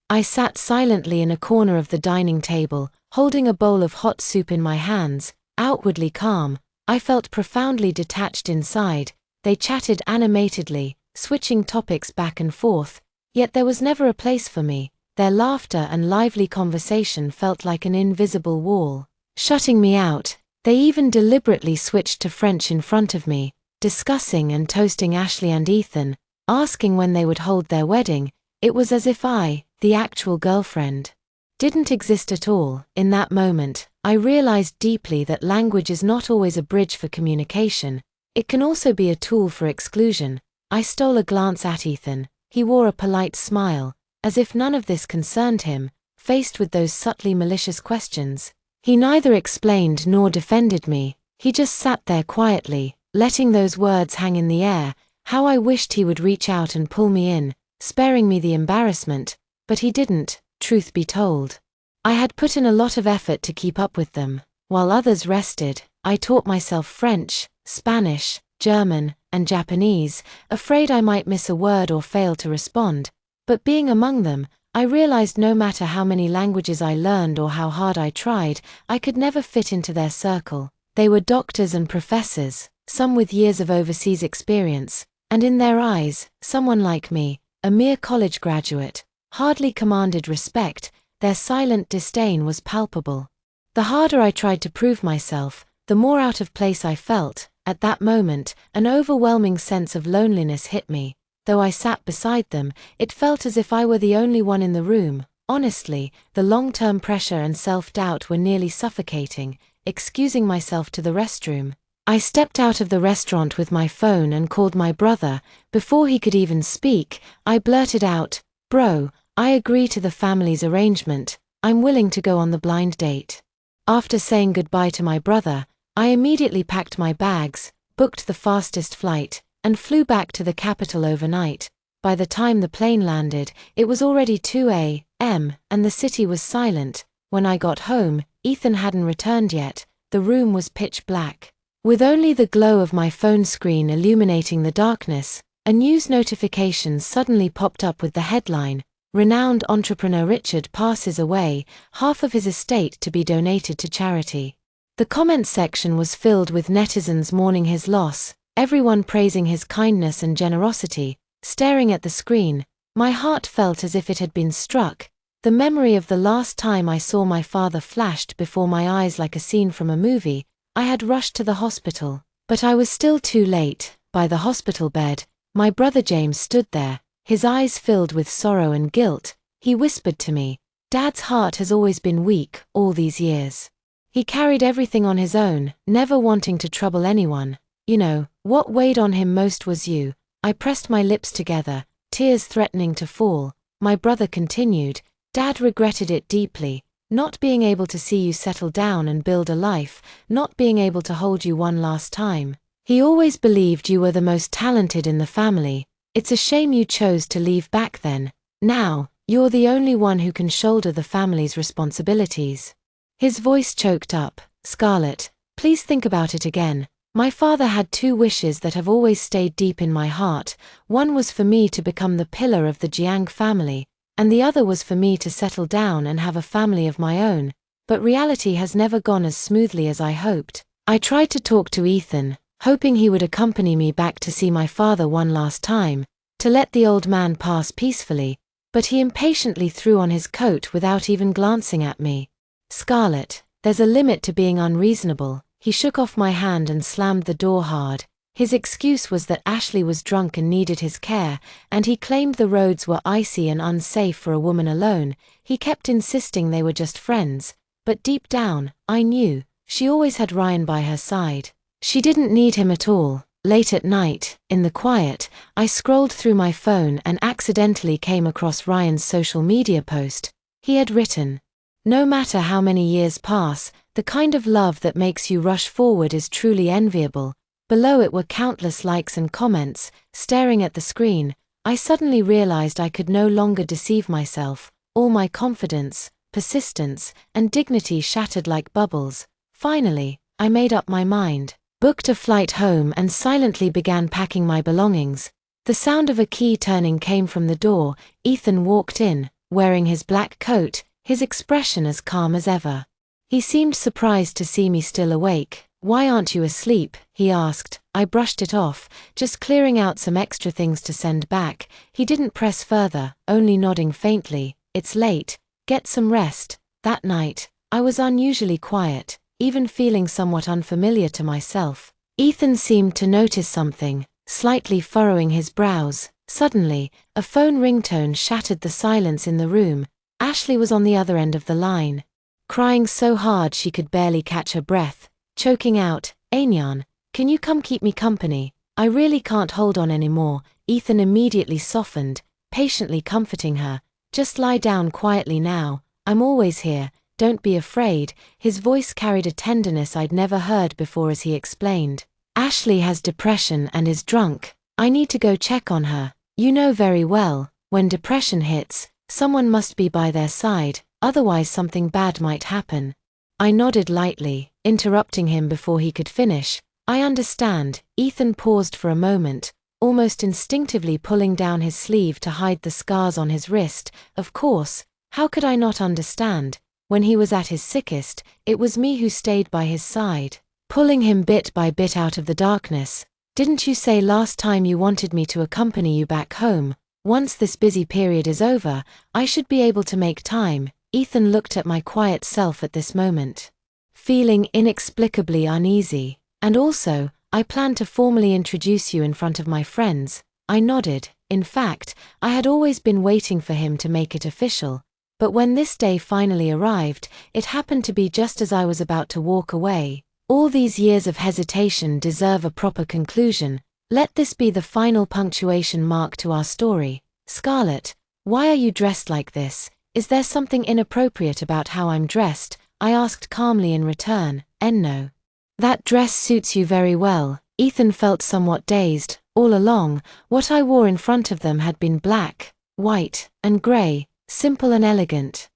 I sat silently in a corner of the dining table, holding a bowl of hot soup in my hands, outwardly calm. I felt profoundly detached inside. They chatted animatedly, switching topics back and forth, yet there was never a place for me. Their laughter and lively conversation felt like an invisible wall, shutting me out. They even deliberately switched to French in front of me, discussing and toasting Ashley and Ethan, asking when they would hold their wedding. It was as if I, the actual girlfriend, didn't exist at all. In that moment, I realized deeply that language is not always a bridge for communication. It can also be a tool for exclusion. I stole a glance at Ethan. He wore a polite smile, as if none of this concerned him. Faced with those subtly malicious questions, he neither explained nor defended me. He just sat there quietly, letting those words hang in the air. How I wished he would reach out and pull me in, sparing me the embarrassment, but he didn't, truth be told. I had put in a lot of effort to keep up with them. While others rested, I taught myself French, Spanish, German, and Japanese, afraid I might miss a word or fail to respond. But being among them, I realized no matter how many languages I learned or how hard I tried, I could never fit into their circle. They were doctors and professors, some with years of overseas experience, and in their eyes, someone like me, a mere college graduate, hardly commanded respect. Their silent disdain was palpable. The harder I tried to prove myself, the more out of place I felt. At that moment, an overwhelming sense of loneliness hit me. Though I sat beside them, it felt as if I were the only one in the room. Honestly, the long-term pressure and self-doubt were nearly suffocating. Excusing myself to the restroom, I stepped out of the restaurant with my phone and called my brother. Before he could even speak, I blurted out, "Bro, I agree to the family's arrangement. I'm willing to go on the blind date." After saying goodbye to my brother, I immediately packed my bags, booked the fastest flight, and flew back to the capital overnight. By the time the plane landed, it was already 2 a.m., and the city was silent. When I got home, Ethan hadn't returned yet. The room was pitch black. With only the glow of my phone screen illuminating the darkness, a news notification suddenly popped up with the headline, "Renowned entrepreneur Richard passes away, half of his estate to be donated to charity." The comment section was filled with netizens mourning his loss, everyone praising his kindness and generosity. Staring at the screen, my heart felt as if it had been struck. The memory of the last time I saw my father flashed before my eyes like a scene from a movie. I had rushed to the hospital, but I was still too late. By the hospital bed, my brother James stood there, his eyes filled with sorrow and guilt. He whispered to me, "Dad's heart has always been weak, all these years. He carried everything on his own, never wanting to trouble anyone. You know, what weighed on him most was you." I pressed my lips together, tears threatening to fall. My brother continued, "Dad regretted it deeply, not being able to see you settle down and build a life, not being able to hold you one last time. He always believed you were the most talented in the family. It's a shame you chose to leave back then. Now, you're the only one who can shoulder the family's responsibilities." His voice choked up. "Scarlett, please think about it again. My father had two wishes that have always stayed deep in my heart. One was for me to become the pillar of the Jiang family, and the other was for me to settle down and have a family of my own. But reality has never gone as smoothly as I hoped." I tried to talk to Ethan, hoping he would accompany me back to see my father one last time, to let the old man pass peacefully, but he impatiently threw on his coat without even glancing at me. "Scarlett, there's a limit to being unreasonable." He shook off my hand and slammed the door hard. His excuse was that Ashley was drunk and needed his care, and he claimed the roads were icy and unsafe for a woman alone. He kept insisting they were just friends, but deep down, I knew, she always had Ryan by her side. She didn't need him at all. Late at night, in the quiet, I scrolled through my phone and accidentally came across Ryan's social media post. He had written, "No matter how many years pass, the kind of love that makes you rush forward is truly enviable." Below it were countless likes and comments. Staring at the screen, I suddenly realized I could no longer deceive myself. All my confidence, persistence, and dignity shattered like bubbles. Finally, I made up my mind, booked a flight home and silently began packing my belongings. The sound of a key turning came from the door. Ethan walked in, wearing his black coat, his expression as calm as ever. He seemed surprised to see me still awake. "Why aren't you asleep?" he asked. I brushed it off, just clearing out some extra things to send back. He didn't press further, only nodding faintly. "It's late. Get some rest." That night, I was unusually quiet, even feeling somewhat unfamiliar to myself. Ethan seemed to notice something, slightly furrowing his brows. Suddenly, a phone ringtone shattered the silence in the room. Ashley was on the other end of the line, crying so hard she could barely catch her breath, choking out, "Anyan, can you come keep me company? I really can't hold on anymore." Ethan immediately softened, patiently comforting her. "Just lie down quietly now. I'm always here. Don't be afraid." His voice carried a tenderness I'd never heard before as he explained. "Ashley has depression and is drunk. I need to go check on her. You know very well, when depression hits, someone must be by their side, otherwise something bad might happen." I nodded lightly, interrupting him before he could finish. "I understand." Ethan paused for a moment, almost instinctively pulling down his sleeve to hide the scars on his wrist. Of course, how could I not understand? When he was at his sickest, it was me who stayed by his side, pulling him bit by bit out of the darkness. "Didn't you say last time you wanted me to accompany you back home? Once this busy period is over, I should be able to make time." Ethan looked at my quiet self at this moment, feeling inexplicably uneasy. "And also, I plan to formally introduce you in front of my friends." I nodded. In fact, I had always been waiting for him to make it official. But when this day finally arrived, it happened to be just as I was about to walk away. All these years of hesitation deserve a proper conclusion. Let this be the final punctuation mark to our story. "Scarlett, why are you dressed like this? Is there something inappropriate about how I'm dressed?" I asked calmly in return. "No. That dress suits you very well." Ethan felt somewhat dazed. All along, what I wore in front of them had been black, white, and grey, simple and elegant,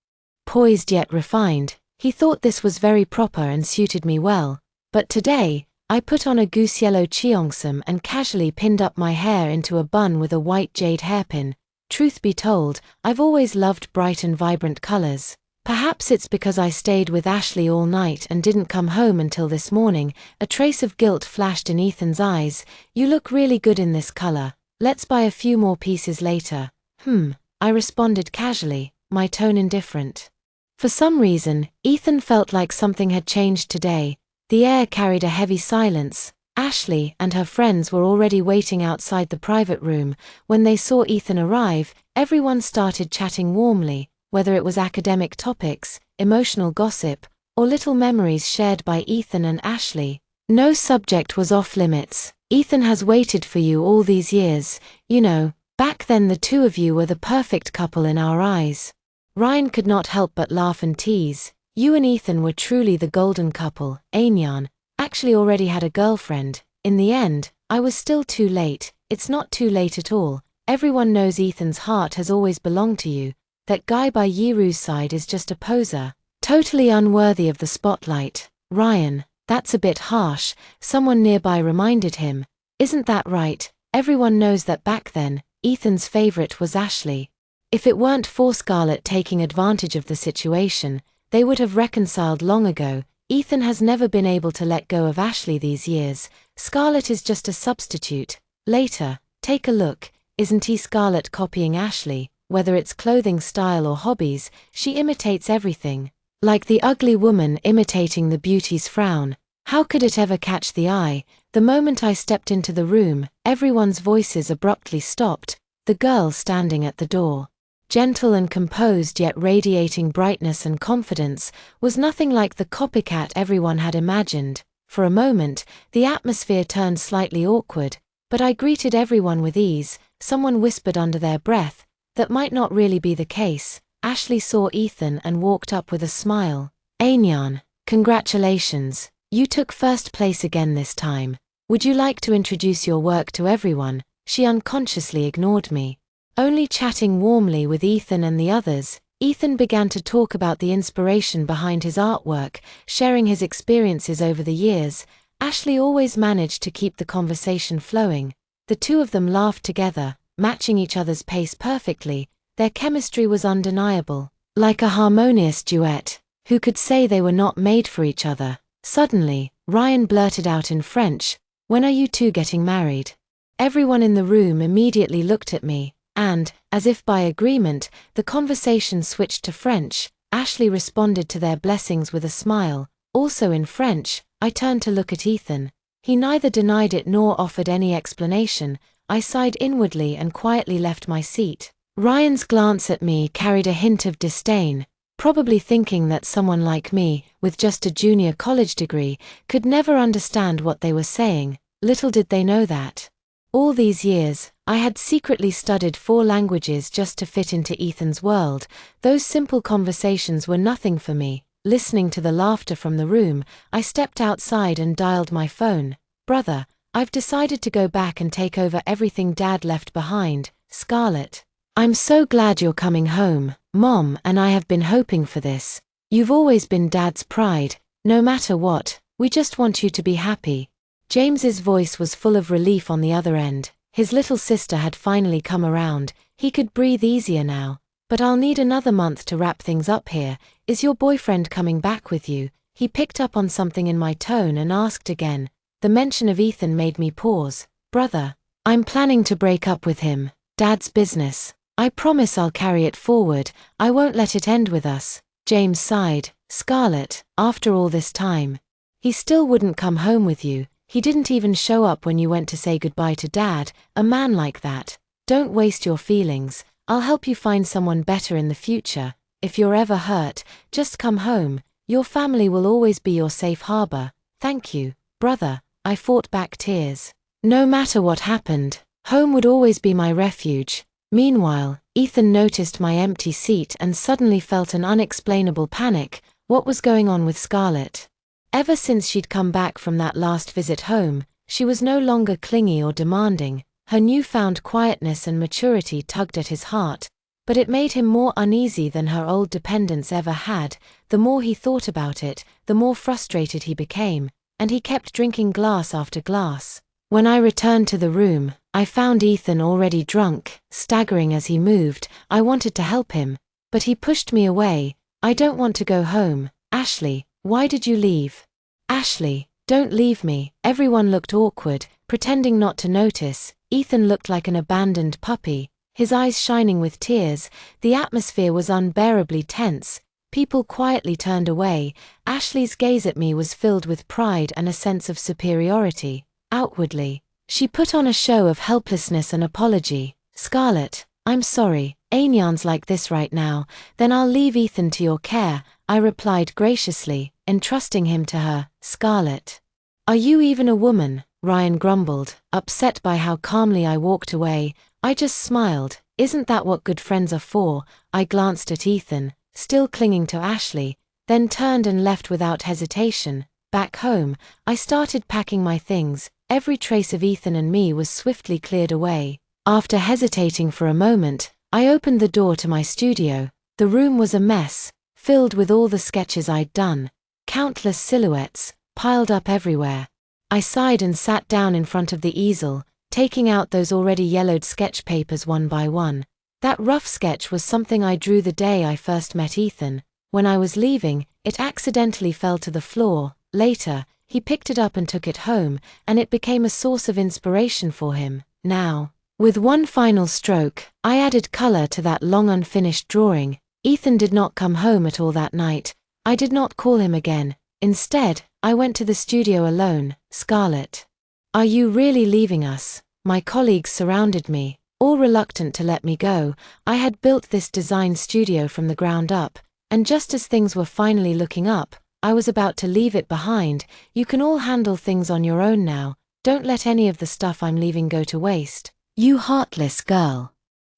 poised yet refined. He thought this was very proper and suited me well. But today, I put on a goose yellow cheongsam and casually pinned up my hair into a bun with a white jade hairpin. Truth be told, I've always loved bright and vibrant colors. Perhaps it's because I stayed with Ashley all night and didn't come home until this morning. A trace of guilt flashed in Ethan's eyes. "You look really good in this color. Let's buy a few more pieces later." I responded casually, my tone indifferent. For some reason, Ethan felt like something had changed today. The air carried a heavy silence. Ashley and her friends were already waiting outside the private room. When they saw Ethan arrive, everyone started chatting warmly, whether it was academic topics, emotional gossip, or little memories shared by Ethan and Ashley. No subject was off limits. "Ethan has waited for you all these years. You know, back then the two of you were the perfect couple in our eyes." Ryan could not help but laugh and tease. "You and Ethan were truly the golden couple." Anyan actually already had a girlfriend. In the end, I was still too late. "It's not too late at all. Everyone knows Ethan's heart has always belonged to you. That guy by Yiru's side is just a poser, totally unworthy of the spotlight." "Ryan, that's a bit harsh," someone nearby reminded him. "Isn't that right? Everyone knows that back then, Ethan's favorite was Ashley. If it weren't for Scarlett taking advantage of the situation, they would have reconciled long ago. Ethan has never been able to let go of Ashley these years. Scarlett is just a substitute. Later, take a look. Isn't he Scarlett copying Ashley? Whether it's clothing style or hobbies, she imitates everything. Like the ugly woman imitating the beauty's frown. How could it ever catch the eye?" The moment I stepped into the room, everyone's voices abruptly stopped. The girl standing at the door, gentle and composed yet radiating brightness and confidence, was nothing like the copycat everyone had imagined. For a moment, the atmosphere turned slightly awkward, but I greeted everyone with ease. Someone whispered under their breath, "That might not really be the case." Ashley saw Ethan and walked up with a smile. "Anyan, congratulations. You took first place again this time. Would you like to introduce your work to everyone?" She unconsciously ignored me. Only chatting warmly with Ethan and the others, Ethan began to talk about the inspiration behind his artwork, sharing his experiences over the years. Ashley always managed to keep the conversation flowing. The two of them laughed together, matching each other's pace perfectly. Their chemistry was undeniable, like a harmonious duet. Who could say they were not made for each other? Suddenly, Ryan blurted out in French, "When are you two getting married?" Everyone in the room immediately looked at me, and, as if by agreement, the conversation switched to French. Ashley responded to their blessings with a smile, also in French. I turned to look at Ethan. He neither denied it nor offered any explanation. I sighed inwardly and quietly left my seat. Ryan's glance at me carried a hint of disdain, probably thinking that someone like me, with just a junior college degree, could never understand what they were saying. Little did they know that, all these years, I had secretly studied 4 languages just to fit into Ethan's world. Those simple conversations were nothing for me. Listening to the laughter from the room, I stepped outside and dialed my phone. "Brother, I've decided to go back and take over everything Dad left behind. Scarlett. I'm so glad you're coming home. Mom and I have been hoping for this. You've always been Dad's pride. No matter what, we just want you to be happy." James's voice was full of relief on the other end. His little sister had finally come around. He could breathe easier now. "But I'll need another month to wrap things up here. Is your boyfriend coming back with you?" He picked up on something in my tone and asked again. The mention of Ethan made me pause. "Brother, I'm planning to break up with him. Dad's business. I promise I'll carry it forward. I won't let it end with us." James sighed. "Scarlett, after all this time, he still wouldn't come home with you. He didn't even show up when you went to say goodbye to Dad. A man like that. Don't waste your feelings. I'll help you find someone better in the future. If you're ever hurt, just come home. Your family will always be your safe harbor." "Thank you, brother," I fought back tears. No matter what happened, home would always be my refuge. Meanwhile, Ethan noticed my empty seat and suddenly felt an unexplainable panic. What was going on with Scarlett? Ever since she'd come back from that last visit home, she was no longer clingy or demanding. Her newfound quietness and maturity tugged at his heart, but it made him more uneasy than her old dependence ever had. The more he thought about it, the more frustrated he became, and he kept drinking glass after glass. When I returned to the room, I found Ethan already drunk, staggering as he moved. I wanted to help him, but he pushed me away. "I don't want to go home." "Ashley, why did you leave?" "Ashley, don't leave me." Everyone looked awkward, pretending not to notice. Ethan looked like an abandoned puppy, his eyes shining with tears. The atmosphere was unbearably tense. People quietly turned away. Ashley's gaze at me was filled with pride and a sense of superiority. Outwardly, she put on a show of helplessness and apology. "Scarlett, I'm sorry. Anyan's like this right now. Then I'll leave Ethan to your care," I replied graciously, entrusting him to her. "Scarlett, are you even a woman?" Ryan grumbled, upset by how calmly I walked away. I just smiled. "Isn't that what good friends are for?" I glanced at Ethan, still clinging to Ashley, then turned and left without hesitation. Back home, I started packing my things. Every trace of Ethan and me was swiftly cleared away. After hesitating for a moment, I opened the door to my studio. The room was a mess, filled with all the sketches I'd done. Countless silhouettes, piled up everywhere. I sighed and sat down in front of the easel, taking out those already yellowed sketch papers one by one. That rough sketch was something I drew the day I first met Ethan. When I was leaving, it accidentally fell to the floor. Later, he picked it up and took it home, and it became a source of inspiration for him. Now, with one final stroke, I added color to that long unfinished drawing. Ethan did not come home at all that night. I did not call him again. Instead, I went to the studio alone. "Scarlett, are you really leaving us?" My colleagues surrounded me, all reluctant to let me go. I had built this design studio from the ground up, and just as things were finally looking up, I was about to leave it behind. "You can all handle things on your own now. Don't let any of the stuff I'm leaving go to waste. You heartless girl."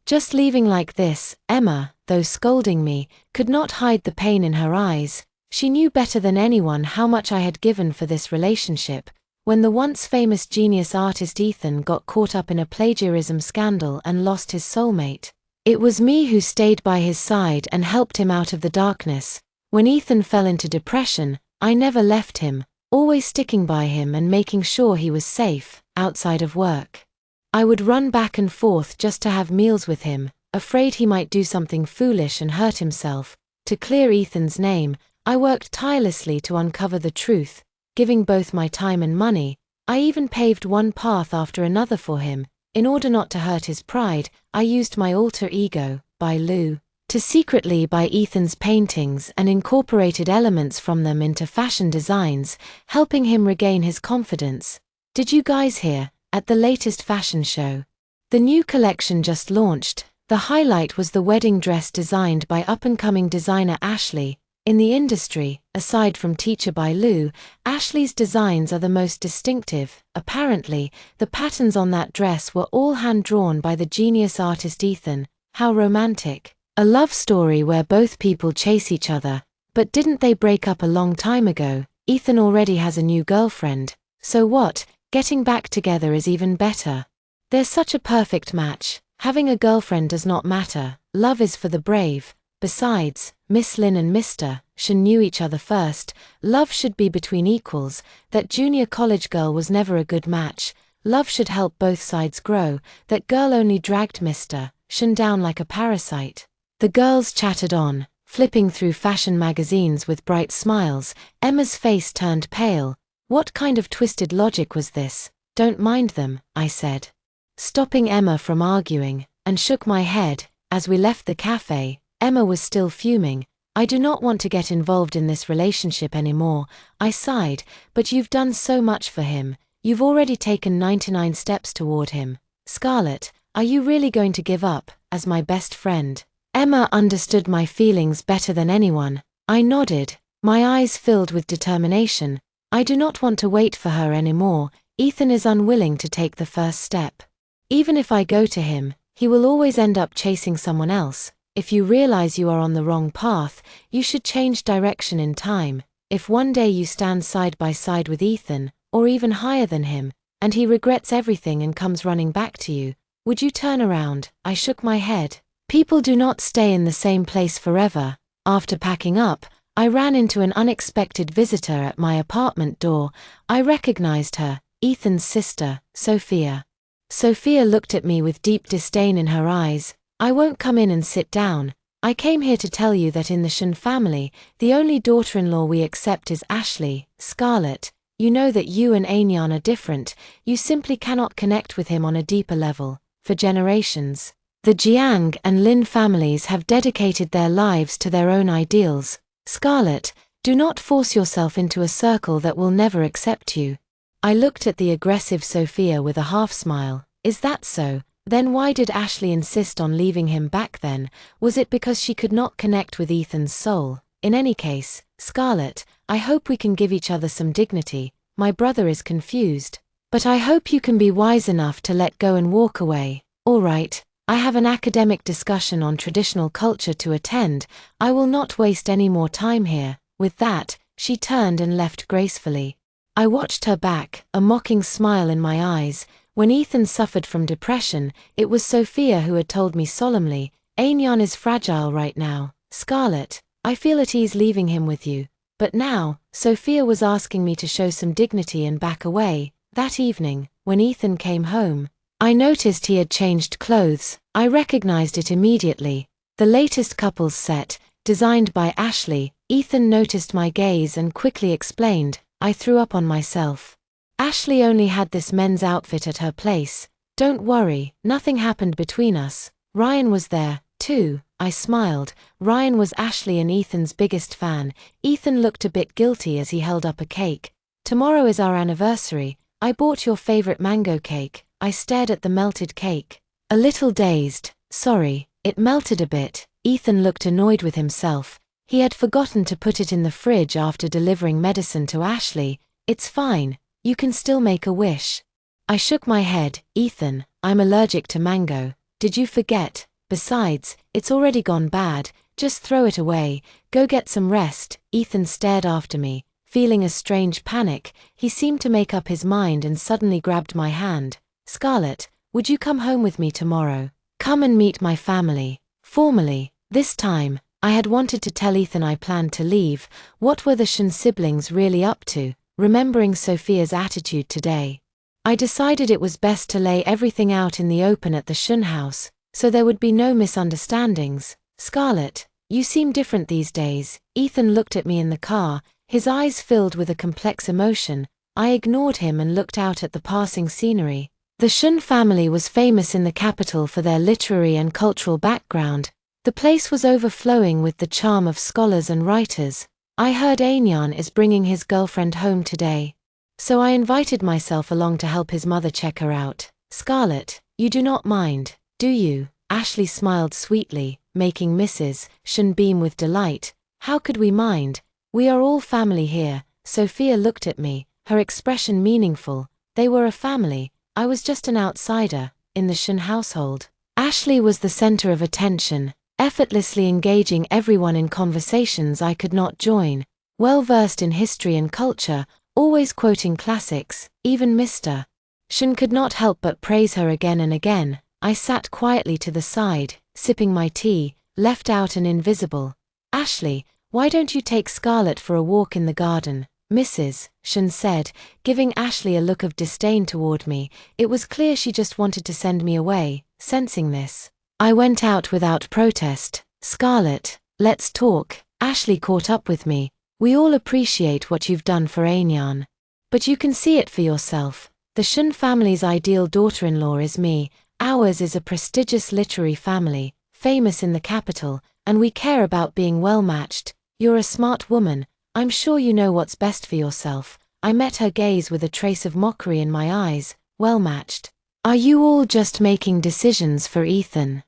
Just leaving like this, Emma, though scolding me, could not hide the pain in her eyes. She knew better than anyone how much I had given for this relationship. When the once famous genius artist Ethan got caught up in a plagiarism scandal and lost his soulmate, it was me who stayed by his side and helped him out of the darkness. When Ethan fell into depression, I never left him, always sticking by him and making sure he was safe, outside of work. I would run back and forth just to have meals with him. afraid he might do something foolish and hurt himself. To clear Ethan's name, I worked tirelessly to uncover the truth, giving both my time and money. I even paved one path after another for him. In order not to hurt his pride, I used my alter ego, Bai Lu, to secretly buy Ethan's paintings and incorporated elements from them into fashion designs, helping him regain his confidence. Did you guys hear? At the latest fashion show, the new collection just launched. The highlight was the wedding dress designed by up-and-coming designer Ashley. In the industry, aside from teacher Bai Lu, Ashley's designs are the most distinctive. Apparently, the patterns on that dress were all hand-drawn by the genius artist Ethan. How romantic. A love story where both people chase each other. But didn't they break up a long time ago? Ethan already has a new girlfriend. So what? Getting back together is even better. They're such a perfect match. Having a girlfriend does not matter. Love is for the brave. Besides, Miss Lin and Mr. Shen knew each other first. Love should be between equals. That junior college girl was never a good match. Love should help both sides grow. That girl only dragged Mr. Shen down like a parasite. The girls chattered on, flipping through fashion magazines with bright smiles. Emma's face turned pale. What kind of twisted logic was this? Don't mind them, I said, stopping Emma from arguing, and shook my head. As we left the cafe, Emma was still fuming. I do not want to get involved in this relationship anymore, I sighed, but you've done so much for him. You've already taken 99 steps toward him. Scarlett, are you really going to give up, as my best friend? Emma understood my feelings better than anyone. I nodded, my eyes filled with determination. I do not want to wait for her anymore. Ethan is unwilling to take the first step. Even if I go to him, he will always end up chasing someone else. If you realize you are on the wrong path, you should change direction in time. If one day you stand side by side with Ethan, or even higher than him, and he regrets everything and comes running back to you, would you turn around? I shook my head. People do not stay in the same place forever. After packing up, I ran into an unexpected visitor at my apartment door. I recognized her, Ethan's sister, Sophia. Sophia looked at me with deep disdain in her eyes. I won't come in and sit down. I came here to tell you that in the Shen family, the only daughter-in-law we accept is Ashley. Scarlett, you know that you and Anyan are different. You simply cannot connect with him on a deeper level. For generations, the Jiang and Lin families have dedicated their lives to their own ideals. Scarlett, do not force yourself into a circle that will never accept you. I looked at the aggressive Sophia with a half-smile. Is that so? Then why did Ashley insist on leaving him back then? Was it because she could not connect with Ethan's soul? In any case, Scarlett, I hope we can give each other some dignity. My brother is confused. But I hope you can be wise enough to let go and walk away. All right, I have an academic discussion on traditional culture to attend. I will not waste any more time here. With that, she turned and left gracefully. I watched her back, a mocking smile in my eyes. When Ethan suffered from depression, it was Sophia who had told me solemnly, Anyan is fragile right now. Scarlett, I feel at ease leaving him with you. But now, Sophia was asking me to show some dignity and back away. That evening, when Ethan came home, I noticed he had changed clothes. I recognized it immediately. The latest couples set, designed by Ashley. Ethan noticed my gaze and quickly explained, I threw up on myself. Ashley only had this men's outfit at her place. Don't worry, nothing happened between us. Ryan was there, too. I smiled. Ryan was Ashley and Ethan's biggest fan. Ethan looked a bit guilty as he held up a cake. Tomorrow is our anniversary. I bought your favorite mango cake. I stared at the melted cake. A little dazed. Sorry, it melted a bit. Ethan looked annoyed with himself. He had forgotten to put it in the fridge after delivering medicine to Ashley. It's fine. You can still make a wish. I shook my head. Ethan, I'm allergic to mango. Did you forget? Besides, it's already gone bad. Just throw it away. Go get some rest. Ethan stared after me, feeling a strange panic. He seemed to make up his mind and suddenly grabbed my hand. Scarlett, would you come home with me tomorrow? Come and meet my family. Formally. This time, I had wanted to tell Ethan I planned to leave. What were the Shen siblings really up to? Remembering Sophia's attitude today, I decided it was best to lay everything out in the open at the Shen house. so there would be no misunderstandings. Scarlett, you seem different these days. Ethan looked at me in the car, his eyes filled with a complex emotion. I ignored him and looked out at the passing scenery. The Shen family was famous in the capital for their literary and cultural background. The place was overflowing with the charm of scholars and writers. I heard Anyan is bringing his girlfriend home today, so I invited myself along to help his mother check her out. Scarlett, you do not mind, do you? Ashley smiled sweetly, making Mrs. Shen beam with delight. How could we mind? We are all family here. Sophia looked at me, her expression meaningful. They were a family. I was just an outsider, in the Shen household. Ashley was the center of attention, effortlessly engaging everyone in conversations I could not join. Well versed in history and culture, always quoting classics, even Mr. Shen could not help but praise her again and again. I sat quietly to the side, sipping my tea, left out and invisible. Ashley, why don't you take Scarlett for a walk in the garden? Mrs. Shen said, giving Ashley a look of disdain toward me. It was clear she just wanted to send me away. Sensing this, I went out without protest. Scarlett, let's talk. Ashley caught up with me. We all appreciate what you've done for Anyan, but you can see it for yourself. The Shen family's ideal daughter-in-law is me. Ours is a prestigious literary family, famous in the capital, and we care about being well-matched. You're a smart woman. I'm sure you know what's best for yourself. I met her gaze with a trace of mockery in my eyes. Well-matched. Are you all just making decisions for Ethan,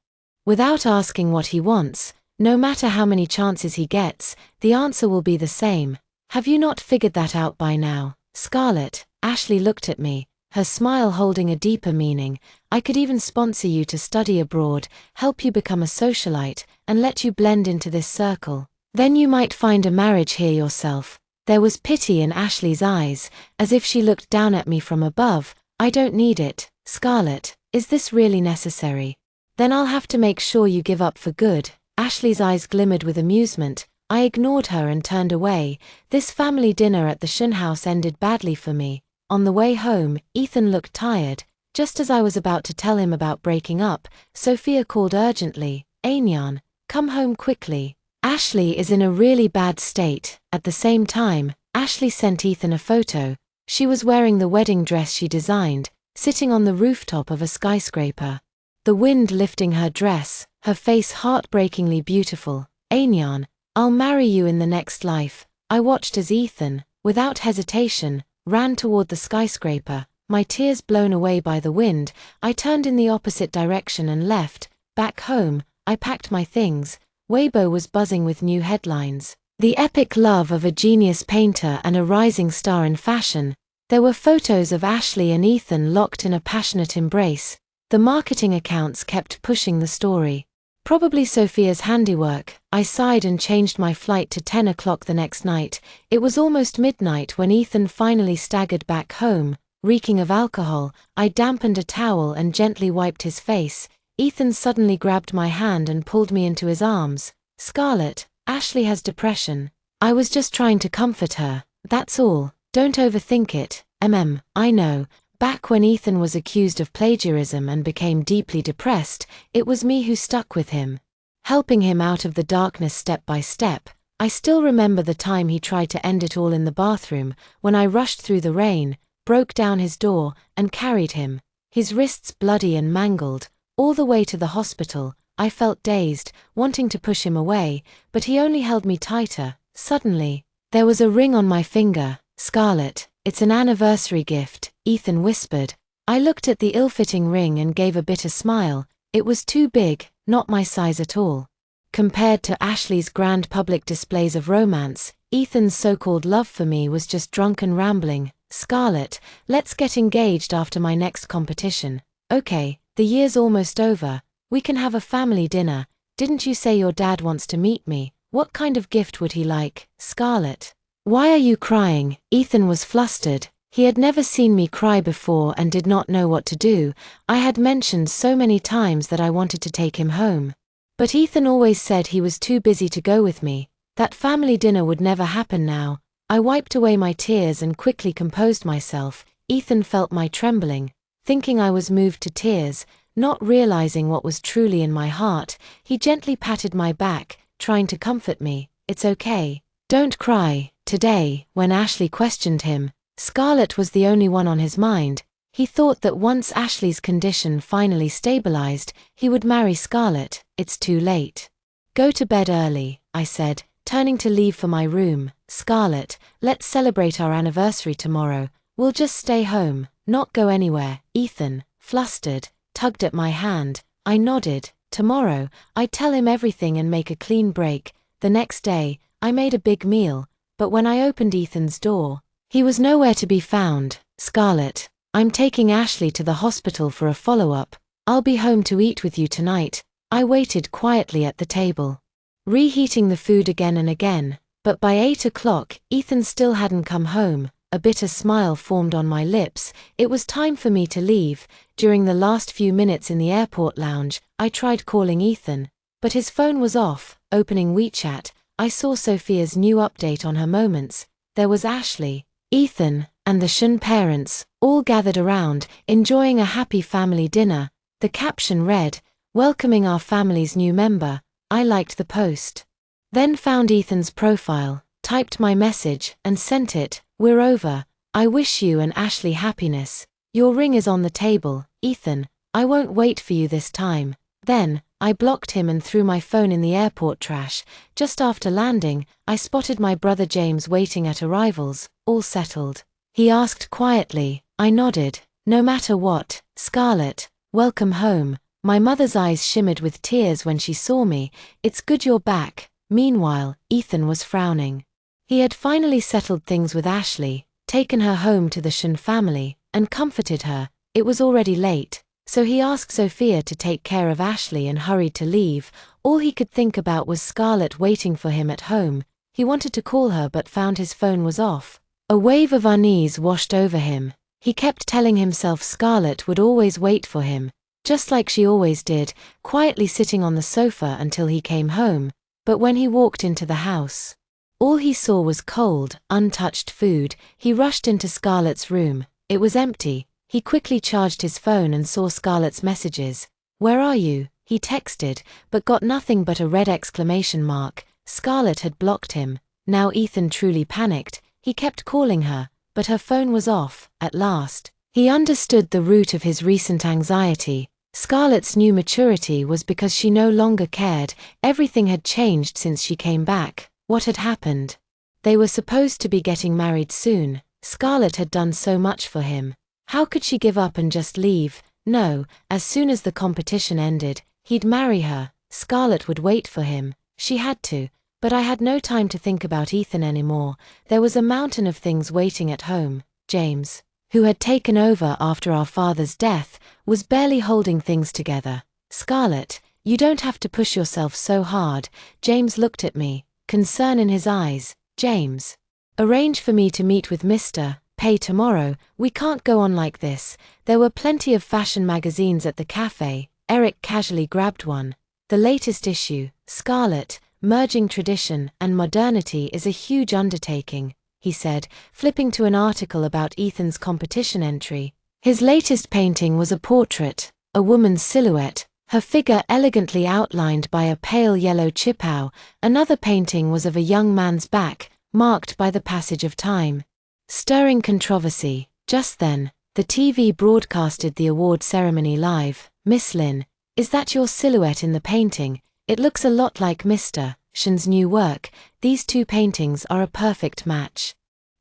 without asking what he wants? No matter how many chances he gets, the answer will be the same. Have you not figured that out by now? Scarlett, Ashley looked at me, her smile holding a deeper meaning. I could even sponsor you to study abroad, help you become a socialite, and let you blend into this circle. Then you might find a marriage here yourself. There was pity in Ashley's eyes, as if she looked down at me from above. I don't need it. Scarlett, is this really necessary? Then I'll have to make sure you give up for good. Ashley's eyes glimmered with amusement. I ignored her and turned away. This family dinner at the Shen house ended badly for me. On the way home, Ethan looked tired. Just as I was about to tell him about breaking up, Sophia called urgently, Anyan, come home quickly. Ashley is in a really bad state. At the same time, Ashley sent Ethan a photo. She was wearing the wedding dress she designed, sitting on the rooftop of a skyscraper. The wind lifting her dress, her face heartbreakingly beautiful. Anyan, I'll marry you in the next life. I watched as Ethan, without hesitation, ran toward the skyscraper. My tears blown away by the wind, I turned in the opposite direction and left. Back home, I packed my things. Weibo was buzzing with new headlines. The epic love of a genius painter and a rising star in fashion. There were photos of Ashley and Ethan locked in a passionate embrace. The marketing accounts kept pushing the story. Probably Sophia's handiwork. I sighed and changed my flight to 10 o'clock the next night. It was almost midnight when Ethan finally staggered back home, reeking of alcohol. I dampened a towel and gently wiped his face. Ethan suddenly grabbed my hand and pulled me into his arms. Scarlett, Ashley has depression. I was just trying to comfort her. That's all. Don't overthink it. I know. Back when Ethan was accused of plagiarism and became deeply depressed, it was me who stuck with him, helping him out of the darkness step by step. I still remember the time he tried to end it all in the bathroom, when I rushed through the rain, broke down his door, and carried him, his wrists bloody and mangled, all the way to the hospital. I felt dazed, wanting to push him away, but he only held me tighter. Suddenly, there was a ring on my finger. Scarlett, it's an anniversary gift, Ethan whispered. I looked at the ill-fitting ring and gave a bitter smile. It was too big, not my size at all. Compared to Ashley's grand public displays of romance, Ethan's so-called love for me was just drunken rambling. Scarlett, let's get engaged after my next competition. Okay, the year's almost over. We can have a family dinner. Didn't you say your dad wants to meet me? What kind of gift would he like? Scarlett, why are you crying? Ethan was flustered. He had never seen me cry before and did not know what to do. I had mentioned so many times that I wanted to take him home, but Ethan always said he was too busy to go with me. That family dinner would never happen now. I wiped away my tears and quickly composed myself. Ethan felt my trembling, thinking I was moved to tears. Not realizing what was truly in my heart, he gently patted my back, trying to comfort me. "It's okay. Don't cry." Today, when Ashley questioned him, Scarlett was the only one on his mind. He thought that once Ashley's condition finally stabilized, he would marry Scarlett. "It's too late. Go to bed early," I said, turning to leave for my room. "Scarlett, let's celebrate our anniversary tomorrow. We'll just stay home, not go anywhere." Ethan, flustered, tugged at my hand. I nodded. Tomorrow, I'd tell him everything and make a clean break. The next day, I made a big meal, but when I opened Ethan's door, he was nowhere to be found. "Scarlett, I'm taking Ashley to the hospital for a follow-up. I'll be home to eat with you tonight." I waited quietly at the table, reheating the food again and again, but by 8 o'clock, Ethan still hadn't come home. A bitter smile formed on my lips. It was time for me to leave. During the last few minutes in the airport lounge, I tried calling Ethan, but his phone was off. Opening WeChat, I saw Sophia's new update on her moments. There was Ashley, Ethan, and the Shen parents, all gathered around, enjoying a happy family dinner. The caption read, "Welcoming our family's new member." I liked the post. Then found Ethan's profile, typed my message, and sent it. "We're over. I wish you and Ashley happiness. Your ring is on the table, Ethan. I won't wait for you this time." Then, I blocked him and threw my phone in the airport trash. Just after landing, I spotted my brother James waiting at arrivals. "All settled?" he asked quietly. I nodded. "No matter what, Scarlett, welcome home." My mother's eyes shimmered with tears when she saw me. "It's good you're back." Meanwhile, Ethan was frowning. He had finally settled things with Ashley, taken her home to the Shen family, and comforted her. It was already late, so he asked Sophia to take care of Ashley and hurried to leave. All he could think about was Scarlett waiting for him at home. He wanted to call her but found his phone was off. A wave of unease washed over him. He kept telling himself Scarlett would always wait for him, just like she always did, quietly sitting on the sofa until he came home. But when he walked into the house, all he saw was cold, untouched food. He rushed into Scarlett's room. It was empty. He quickly charged his phone and saw Scarlett's messages. "Where are you?" he texted, but got nothing but a red exclamation mark. Scarlett had blocked him. Now Ethan truly panicked. He kept calling her, but her phone was off. At last, he understood the root of his recent anxiety. Scarlett's new maturity was because she no longer cared. Everything had changed since she came back. What had happened? They were supposed to be getting married soon. Scarlett had done so much for him. How could she give up and just leave? No, as soon as the competition ended, he'd marry her. Scarlett would wait for him. She had to. But I had no time to think about Ethan anymore. There was a mountain of things waiting at home. James, who had taken over after our father's death, was barely holding things together. "Scarlett, you don't have to push yourself so hard." James looked at me, concern in his eyes. "James, arrange for me to meet with Mr. Pay tomorrow. We can't go on like this." There were plenty of fashion magazines at the cafe. Eric casually grabbed one. "The latest issue, Scarlett, merging tradition and modernity is a huge undertaking," he said, flipping to an article about Ethan's competition entry. His latest painting was a portrait, a woman's silhouette, her figure elegantly outlined by a pale yellow chipow. Another painting was of a young man's back, marked by the passage of time, stirring controversy. Just then, the TV broadcasted the award ceremony live. "Miss Lin, is that your silhouette in the painting? It looks a lot like Mr. Shen's new work. These two paintings are a perfect match.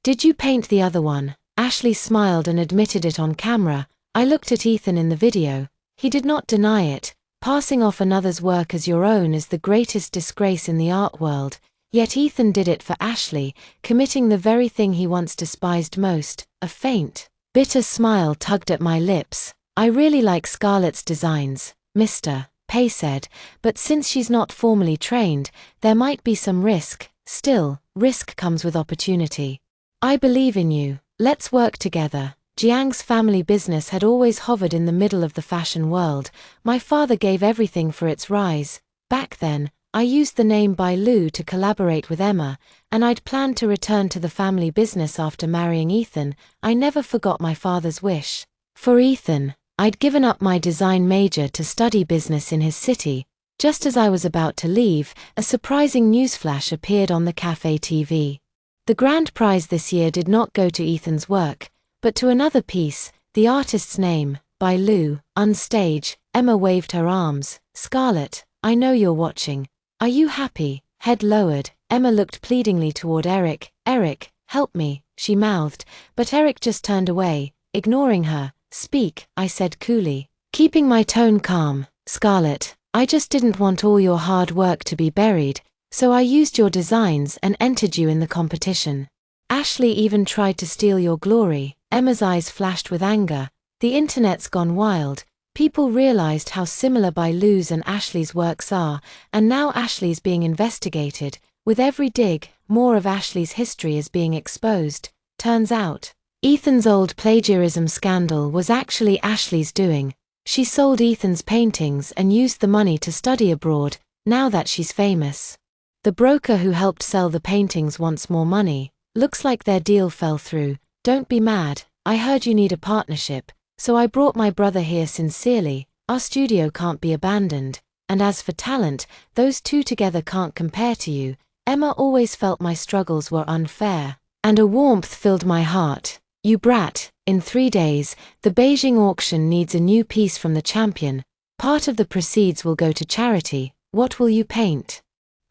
Did you paint the other one?" Ashley smiled and admitted it on camera. I looked at Ethan in the video. He did not deny it. Passing off another's work as your own is the greatest disgrace in the art world. Yet Ethan did it for Ashley, committing the very thing he once despised most. A faint, bitter smile tugged at my lips. "I really like Scarlett's designs," Mr. Pay said, "but since she's not formally trained, there might be some risk. Still, risk comes with opportunity. I believe in you. Let's work together." Jiang's family business had always hovered in the middle of the fashion world. My father gave everything for its rise. Back then, I used the name Bai Lu to collaborate with Emma, and I'd planned to return to the family business after marrying Ethan. I never forgot my father's wish. For Ethan, I'd given up my design major to study business in his city. Just as I was about to leave, a surprising newsflash appeared on the cafe TV. The grand prize this year did not go to Ethan's work, but to another piece, the artist's name, by Lou, Unstage. Emma waved her arms. Scarlett, I know you're watching. Are you happy? Head lowered, Emma looked pleadingly toward Eric. Eric, help me, she mouthed, but Eric just turned away, ignoring her. Speak, I said coolly, keeping my tone calm. Scarlett, I just didn't want all your hard work to be buried, so I used your designs and entered you in the competition. Ashley even tried to steal your glory. Emma's eyes flashed with anger. The internet's gone wild. People realized how similar Lou's and Ashley's works are, and now Ashley's being investigated. With every dig, more of Ashley's history is being exposed. Turns out, Ethan's old plagiarism scandal was actually Ashley's doing. She sold Ethan's paintings and used the money to study abroad, now that she's famous. The broker who helped sell the paintings wants more money. Looks like their deal fell through. Don't be mad, I heard you need a partnership. So I brought my brother here sincerely. Our studio can't be abandoned, and as for talent, those two together can't compare to you. Emma always felt my struggles were unfair, and a warmth filled my heart. You brat, in 3 days, the Beijing auction needs a new piece from the champion. Part of the proceeds will go to charity. What will you paint?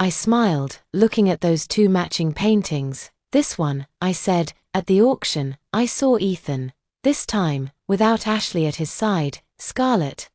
I smiled, looking at those two matching paintings. This one, I said. At the auction, I saw Ethan. This time, without Ashley at his side. Scarlett,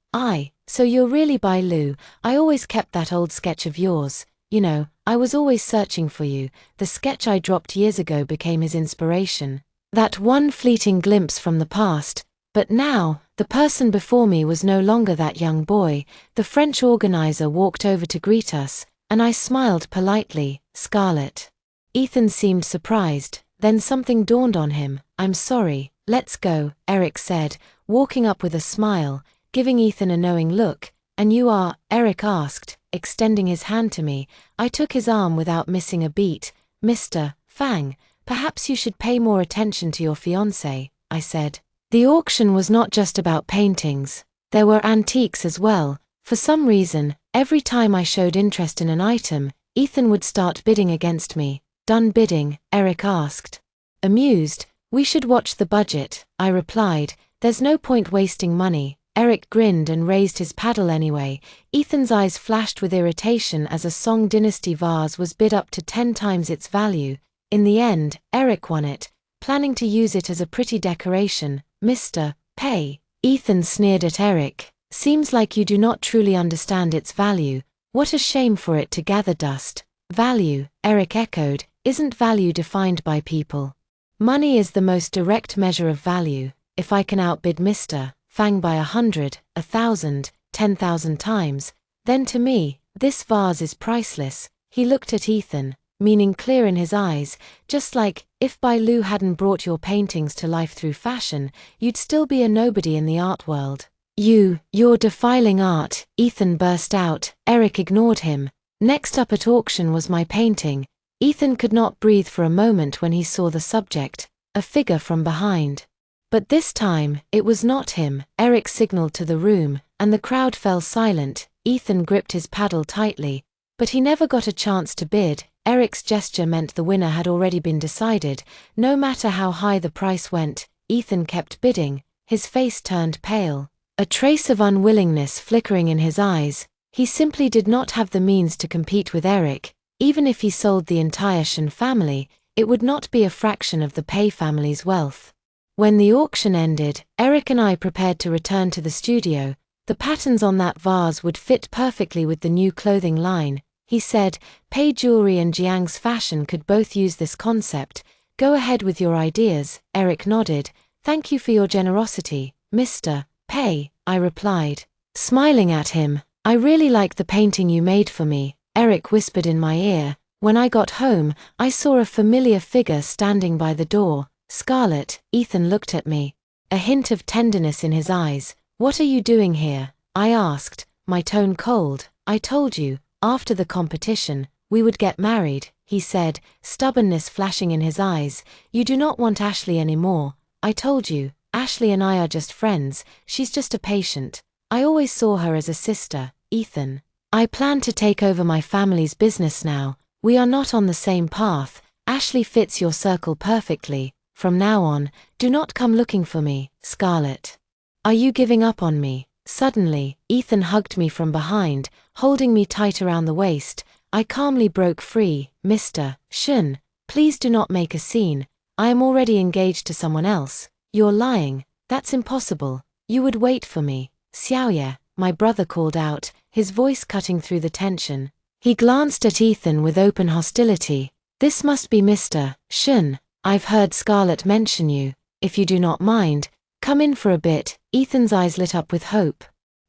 so you're really Lou. I always kept that old sketch of yours. You know, I was always searching for you. The sketch I dropped years ago became his inspiration. That one fleeting glimpse from the past. But now, the person before me was no longer that young boy. The French organizer walked over to greet us, and I smiled politely. Scarlett. Ethan seemed surprised, then something dawned on him. I'm sorry. Let's go, Eric said, walking up with a smile, giving Ethan a knowing look. And you are? Eric asked, extending his hand to me. I took his arm without missing a beat. Mr. Fang, perhaps you should pay more attention to your fiancé, I said. The auction was not just about paintings. There were antiques as well. For some reason, every time I showed interest in an item, Ethan would start bidding against me. Done bidding? Eric asked. Amused, we should watch the budget, I replied. There's no point wasting money. Eric grinned and raised his paddle anyway. Ethan's eyes flashed with irritation as a Song Dynasty vase was bid up to 10 times its value. In the end, Eric won it, planning to use it as a pretty decoration. Mr. Pay. Ethan sneered at Eric. Seems like you do not truly understand its value. What a shame for it to gather dust. Value, Eric echoed. Isn't value defined by people? Money is the most direct measure of value. If I can outbid Mr. Fang by 100, 1,000, 10,000 times, then to me, this vase is priceless. He looked at Ethan, meaning clear in his eyes, just like, if Lou hadn't brought your paintings to life through fashion, you'd still be a nobody in the art world. You're defiling art, Ethan burst out. Eric ignored him. Next up at auction was my painting. Ethan could not breathe for a moment when he saw the subject, a figure from behind. But this time, it was not him. Eric signaled to the room, and the crowd fell silent. Ethan gripped his paddle tightly, but he never got a chance to bid. Eric's gesture meant the winner had already been decided. No matter how high the price went, Ethan kept bidding. His face turned pale, a trace of unwillingness flickering in his eyes. He simply did not have the means to compete with Eric. Even if he sold the entire Shen family, it would not be a fraction of the Pei family's wealth. When the auction ended, Eric and I prepared to return to the studio. The patterns on that vase would fit perfectly with the new clothing line. He said, Pei Jewelry and Jiang's Fashion could both use this concept. Go ahead with your ideas. Eric nodded. Thank you for your generosity, Mr. Pei, I replied, smiling at him. I really like the painting you made for me, Eric whispered in my ear. When I got home, I saw a familiar figure standing by the door. Scarlett, Ethan looked at me, a hint of tenderness in his eyes. What are you doing here? I asked, my tone cold. I told you, after the competition, we would get married, he said, stubbornness flashing in his eyes. You do not want Ashley anymore. I told you, Ashley and I are just friends, she's just a patient. I always saw her as a sister, Ethan. I plan to take over my family's business now. We are not on the same path. Ashley fits your circle perfectly. From now on, do not come looking for me, Scarlett. Are you giving up on me? Suddenly, Ethan hugged me from behind, holding me tight around the waist. I calmly broke free. Mr. Shen, please do not make a scene. I am already engaged to someone else. You're lying. That's impossible. You would wait for me. Xiaoye, my brother called out, his voice cutting through the tension. He glanced at Ethan with open hostility. This must be Mr. Shen. I've heard Scarlett mention you. If you do not mind, come in for a bit. Ethan's eyes lit up with hope.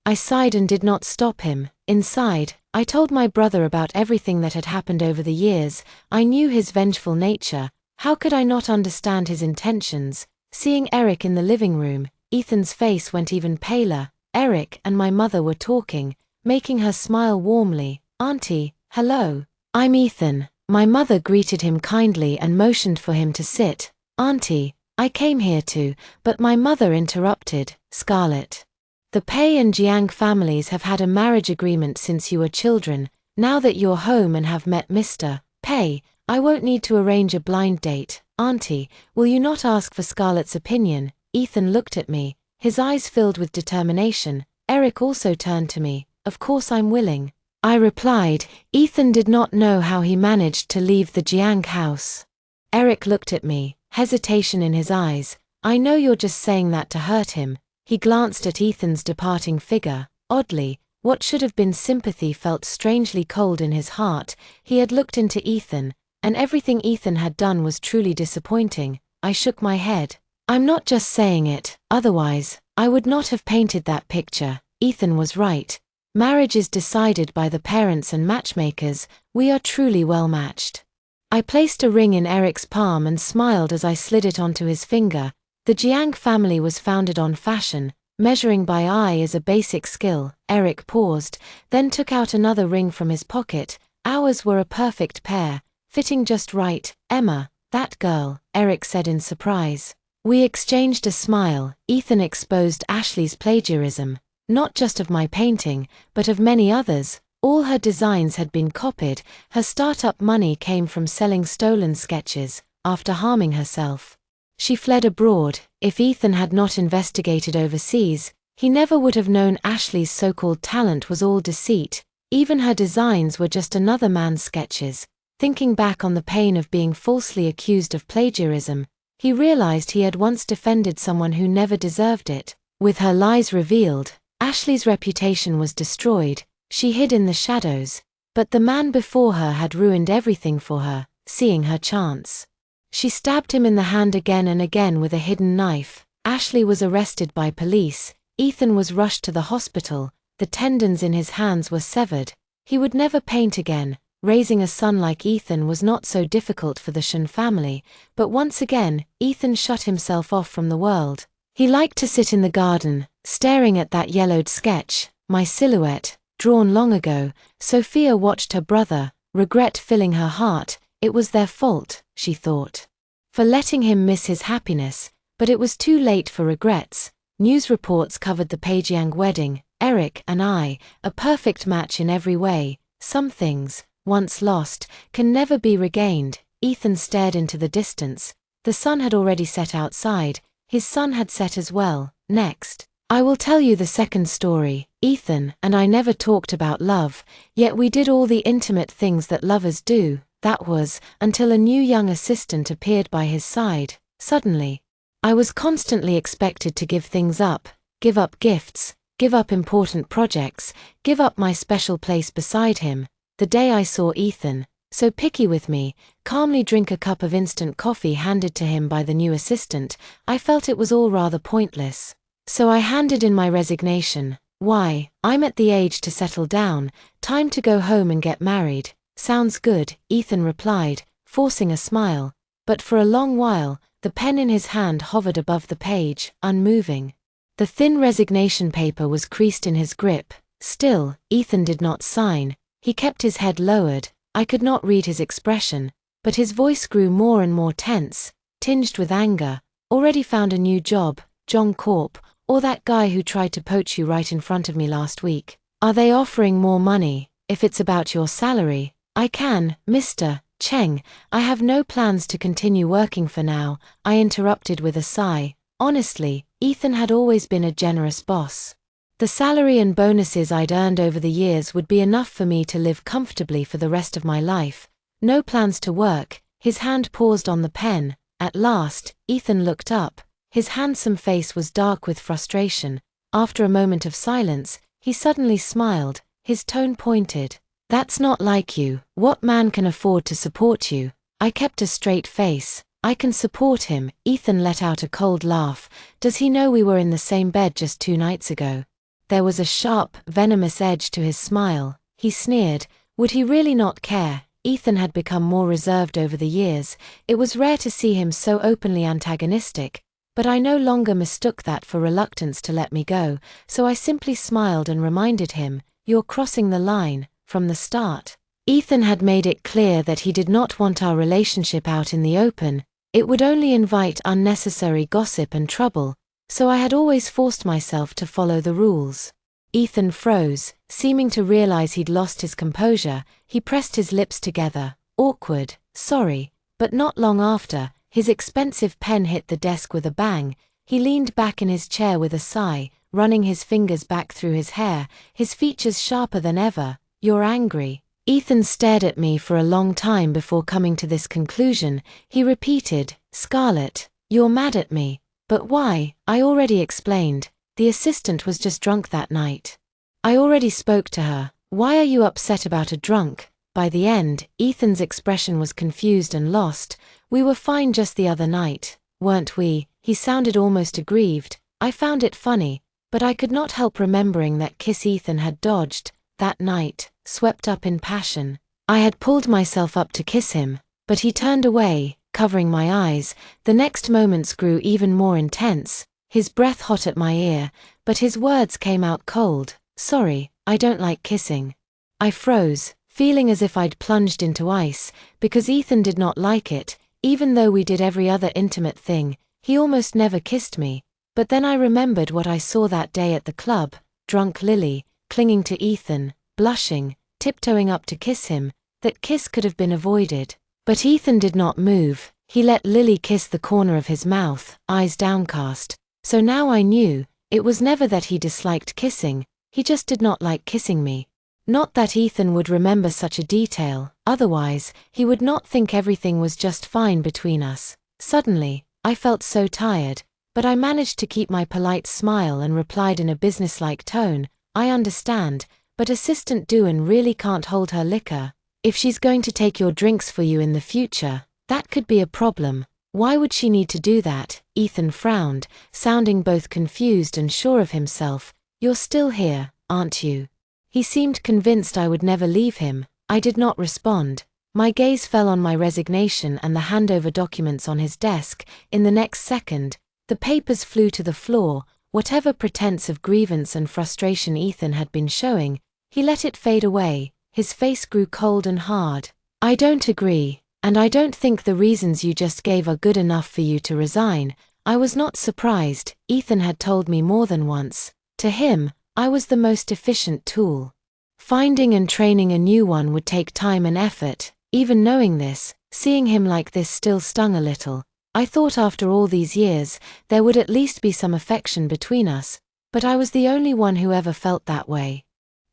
I sighed and did not stop him. Inside, I told my brother about everything that had happened over the years. I knew his vengeful nature. How could I not understand his intentions? Seeing Eric in the living room, Ethan's face went even paler. Eric and my mother were talking, making her smile warmly. Auntie, hello. I'm Ethan. My mother greeted him kindly and motioned for him to sit. Auntie, I came here too, but my mother interrupted. Scarlett. The Pei and Jiang families have had a marriage agreement since you were children. Now that you're home and have met Mr. Pei, I won't need to arrange a blind date. Auntie, will you not ask for Scarlett's opinion? Ethan looked at me, his eyes filled with determination. Eric also turned to me. Of course I'm willing. I replied. Ethan did not know how he managed to leave the Jiang house. Eric looked at me, hesitation in his eyes. I know you're just saying that to hurt him. He glanced at Ethan's departing figure. Oddly, what should have been sympathy felt strangely cold in his heart. He had looked into Ethan, and everything Ethan had done was truly disappointing. I shook my head. I'm not just saying it, otherwise, I would not have painted that picture. Ethan was right. Marriage is decided by the parents and matchmakers. We are truly well matched. I placed a ring in Eric's palm and smiled as I slid it onto his finger. The Jiang family was founded on fashion. Measuring by eye is a basic skill. Eric paused, then took out another ring from his pocket. Ours were a perfect pair, fitting just right. Emma, that girl, Eric said in surprise. We exchanged a smile. Ethan exposed Ashley's plagiarism. Not just of my painting, but of many others. All her designs had been copied. Her startup money came from selling stolen sketches. After harming herself, she fled abroad. If Ethan had not investigated overseas, he never would have known Ashley's so-called talent was all deceit. Even her designs were just another man's sketches. Thinking back on the pain of being falsely accused of plagiarism, he realized he had once defended someone who never deserved it. With her lies revealed, Ashley's reputation was destroyed. She hid in the shadows, but the man before her had ruined everything for her. Seeing her chance, she stabbed him in the hand again and again with a hidden knife. Ashley was arrested by police. Ethan was rushed to the hospital. The tendons in his hands were severed. He would never paint again. Raising a son like Ethan was not so difficult for the Shen family, but once again, Ethan shut himself off from the world. He liked to sit in the garden, staring at that yellowed sketch, my silhouette, drawn long ago. Sophia watched her brother, regret filling her heart. It was their fault, she thought, for letting him miss his happiness, but it was too late for regrets. News reports covered the Peijiang wedding. Eric and I, a perfect match in every way. Some things, once lost, can never be regained. Ethan stared into the distance. The sun had already set outside. His sun had set as well. Next, I will tell you the second story. Ethan and I never talked about love, yet we did all the intimate things that lovers do. That was, until a new young assistant appeared by his side. Suddenly, I was constantly expected to give things up, give up gifts, give up important projects, give up my special place beside him. The day I saw Ethan, so picky with me, calmly drink a cup of instant coffee handed to him by the new assistant, I felt it was all rather pointless. So I handed in my resignation. Why, I'm at the age to settle down, time to go home and get married. Sounds good, Ethan replied, forcing a smile. But for a long while, the pen in his hand hovered above the page, unmoving. The thin resignation paper was creased in his grip. Still, Ethan did not sign. He kept his head lowered. I could not read his expression, but his voice grew more and more tense, tinged with anger. Already found a new job. John Corp, or that guy who tried to poach you right in front of me last week? Are they offering more money? If it's about your salary, I can, Mr. Cheng. I have no plans to continue working for now, I interrupted with a sigh. Honestly, Ethan had always been a generous boss. The salary and bonuses I'd earned over the years would be enough for me to live comfortably for the rest of my life. No plans to work. His hand paused on the pen. At last, Ethan looked up. His handsome face was dark with frustration. After a moment of silence, he suddenly smiled, his tone pointed. That's not like you. What man can afford to support you? I kept a straight face. I can support him. Ethan let out a cold laugh. Does he know we were in the same bed just 2 nights ago? There was a sharp, venomous edge to his smile. He sneered. Would he really not care? Ethan had become more reserved over the years. It was rare to see him so openly antagonistic, but I no longer mistook that for reluctance to let me go, so I simply smiled and reminded him, "You're crossing the line." From the start, Ethan had made it clear that he did not want our relationship out in the open. It would only invite unnecessary gossip and trouble, so I had always forced myself to follow the rules. Ethan froze, seeming to realize he'd lost his composure. He pressed his lips together. Awkward, sorry. But not long after, his expensive pen hit the desk with a bang. He leaned back in his chair with a sigh, running his fingers back through his hair, his features sharper than ever. You're angry. Ethan stared at me for a long time before coming to this conclusion. He repeated, Scarlett, you're mad at me. But why? I already explained. The assistant was just drunk that night. I already spoke to her. Why are you upset about a drunk? By the end, Ethan's expression was confused and lost. We were fine just the other night, weren't we? He sounded almost aggrieved. I found it funny, but I could not help remembering that kiss Ethan had dodged. That night, swept up in passion, I had pulled myself up to kiss him, but he turned away, covering my eyes. The next moments grew even more intense, his breath hot at my ear, but his words came out cold. Sorry, I don't like kissing. I froze, feeling as if I'd plunged into ice, because Ethan did not like it. Even though we did every other intimate thing, he almost never kissed me. But then I remembered what I saw that day at the club, drunk Lily, clinging to Ethan, blushing, tiptoeing up to kiss him. That kiss could have been avoided. But Ethan did not move. He let Lily kiss the corner of his mouth, eyes downcast. So now I knew, it was never that he disliked kissing, he just did not like kissing me. Not that Ethan would remember such a detail, otherwise, he would not think everything was just fine between us. Suddenly, I felt so tired, but I managed to keep my polite smile and replied in a businesslike tone, I understand, but Assistant Doohan really can't hold her liquor. If she's going to take your drinks for you in the future, that could be a problem. Why would she need to do that? Ethan frowned, sounding both confused and sure of himself. You're still here, aren't you? He seemed convinced I would never leave him. I did not respond. My gaze fell on my resignation and the handover documents on his desk. In the next second, the papers flew to the floor. Whatever pretense of grievance and frustration Ethan had been showing, he let it fade away. His face grew cold and hard. I don't agree, and I don't think the reasons you just gave are good enough for you to resign. I was not surprised. Ethan had told me more than once. To him, I was the most efficient tool. Finding and training a new one would take time and effort. Even knowing this, seeing him like this still stung a little. I thought after all these years, there would at least be some affection between us, but I was the only one who ever felt that way.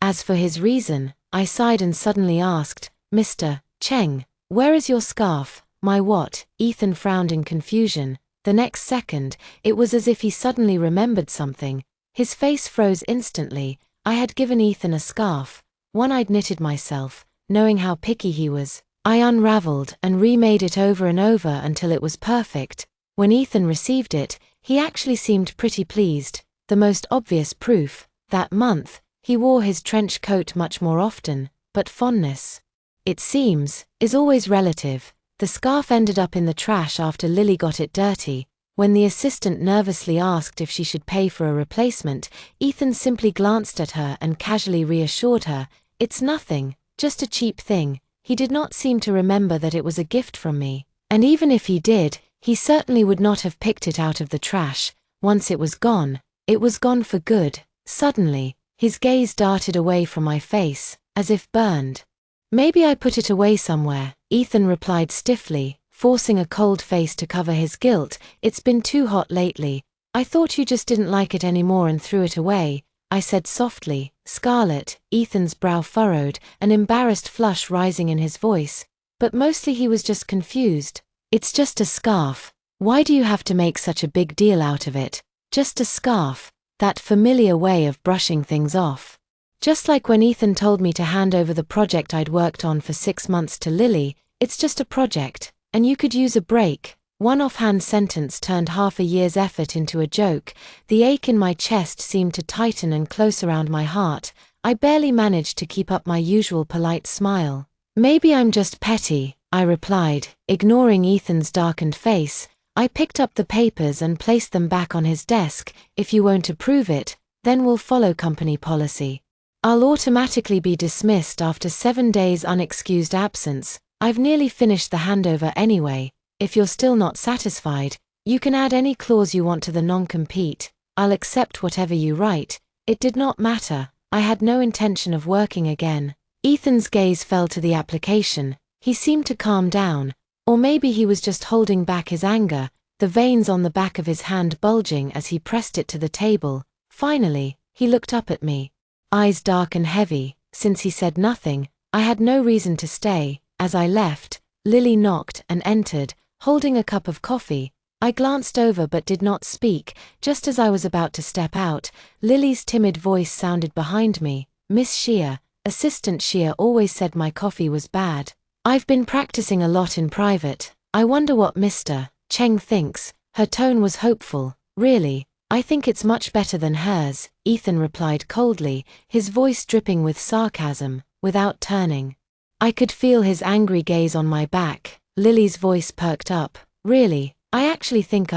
As for his reason, I sighed and suddenly asked, Mr. Cheng, where is your scarf? My what? Ethan frowned in confusion. The next second, it was as if he suddenly remembered something. His face froze instantly. I had given Ethan a scarf, one I'd knitted myself, knowing how picky he was. I unraveled and remade it over and over until it was perfect. When Ethan received it, he actually seemed pretty pleased. The most obvious proof, that month, he wore his trench coat much more often, but fondness, it seems, is always relative. The scarf ended up in the trash after Lily got it dirty. When the assistant nervously asked if she should pay for a replacement, Ethan simply glanced at her and casually reassured her, it's nothing, just a cheap thing. He did not seem to remember that it was a gift from me, and even if he did, he certainly would not have picked it out of the trash. once it was gone for good. Suddenly, his gaze darted away from my face, as if burned. Maybe I put it away somewhere, Ethan replied stiffly, forcing a cold face to cover his guilt. It's been too hot lately. I thought you just didn't like it anymore and threw it away, I said softly. Scarlet, Ethan's brow furrowed, an embarrassed flush rising in his voice, but mostly he was just confused. It's just a scarf. Why do you have to make such a big deal out of it? Just a scarf. That familiar way of brushing things off. Just like when Ethan told me to hand over the project I'd worked on for 6 months to Lily. It's just a project, and you could use a break. One offhand sentence turned half a year's effort into a joke. The ache in my chest seemed to tighten and close around my heart. I barely managed to keep up my usual polite smile. Maybe I'm just petty, I replied, ignoring Ethan's darkened face. I picked up the papers and placed them back on his desk. If you won't approve it, then we'll follow company policy. I'll automatically be dismissed after 7 days unexcused absence. I've nearly finished the handover anyway. If you're still not satisfied, you can add any clause you want to the non-compete. I'll accept whatever you write. It did not matter. I had no intention of working again. Ethan's gaze fell to the application. He seemed to calm down. Or maybe he was just holding back his anger, the veins on the back of his hand bulging as he pressed it to the table. Finally, he looked up at me. Eyes dark and heavy. Since he said nothing, I had no reason to stay. As I left, Lily knocked and entered, holding a cup of coffee. I glanced over but did not speak. Just as I was about to step out, Lily's timid voice sounded behind me. Miss Shea, Assistant Shea always said my coffee was bad. I've been practicing a lot in private. I wonder what Mr. Cheng thinks. Her tone was hopeful. Really, I think it's much better than hers, Ethan replied coldly, his voice dripping with sarcasm, without turning. I could feel his angry gaze on my back. Lily's voice perked up. Really, I actually think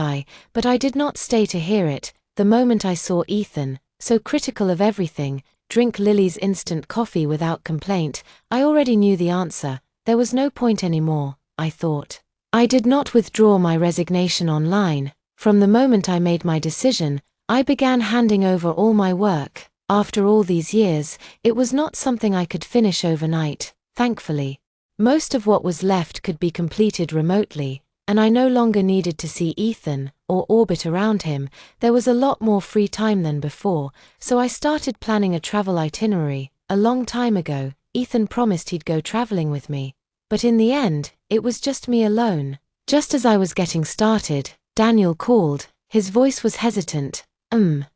but I did not stay to hear it. The moment I saw Ethan, so critical of everything, drink Lily's instant coffee without complaint, I already knew the answer. There was no point anymore, I thought. I did not withdraw my resignation online. From the moment I made my decision, I began handing over all my work. After all these years, it was not something I could finish overnight, thankfully. Most of what was left could be completed remotely, and I no longer needed to see Ethan or orbit around him. There was a lot more free time than before, so I started planning a travel itinerary. A long time ago, Ethan promised he'd go traveling with me. But in the end, it was just me alone. Just as I was getting started, Daniel called. His voice was hesitant.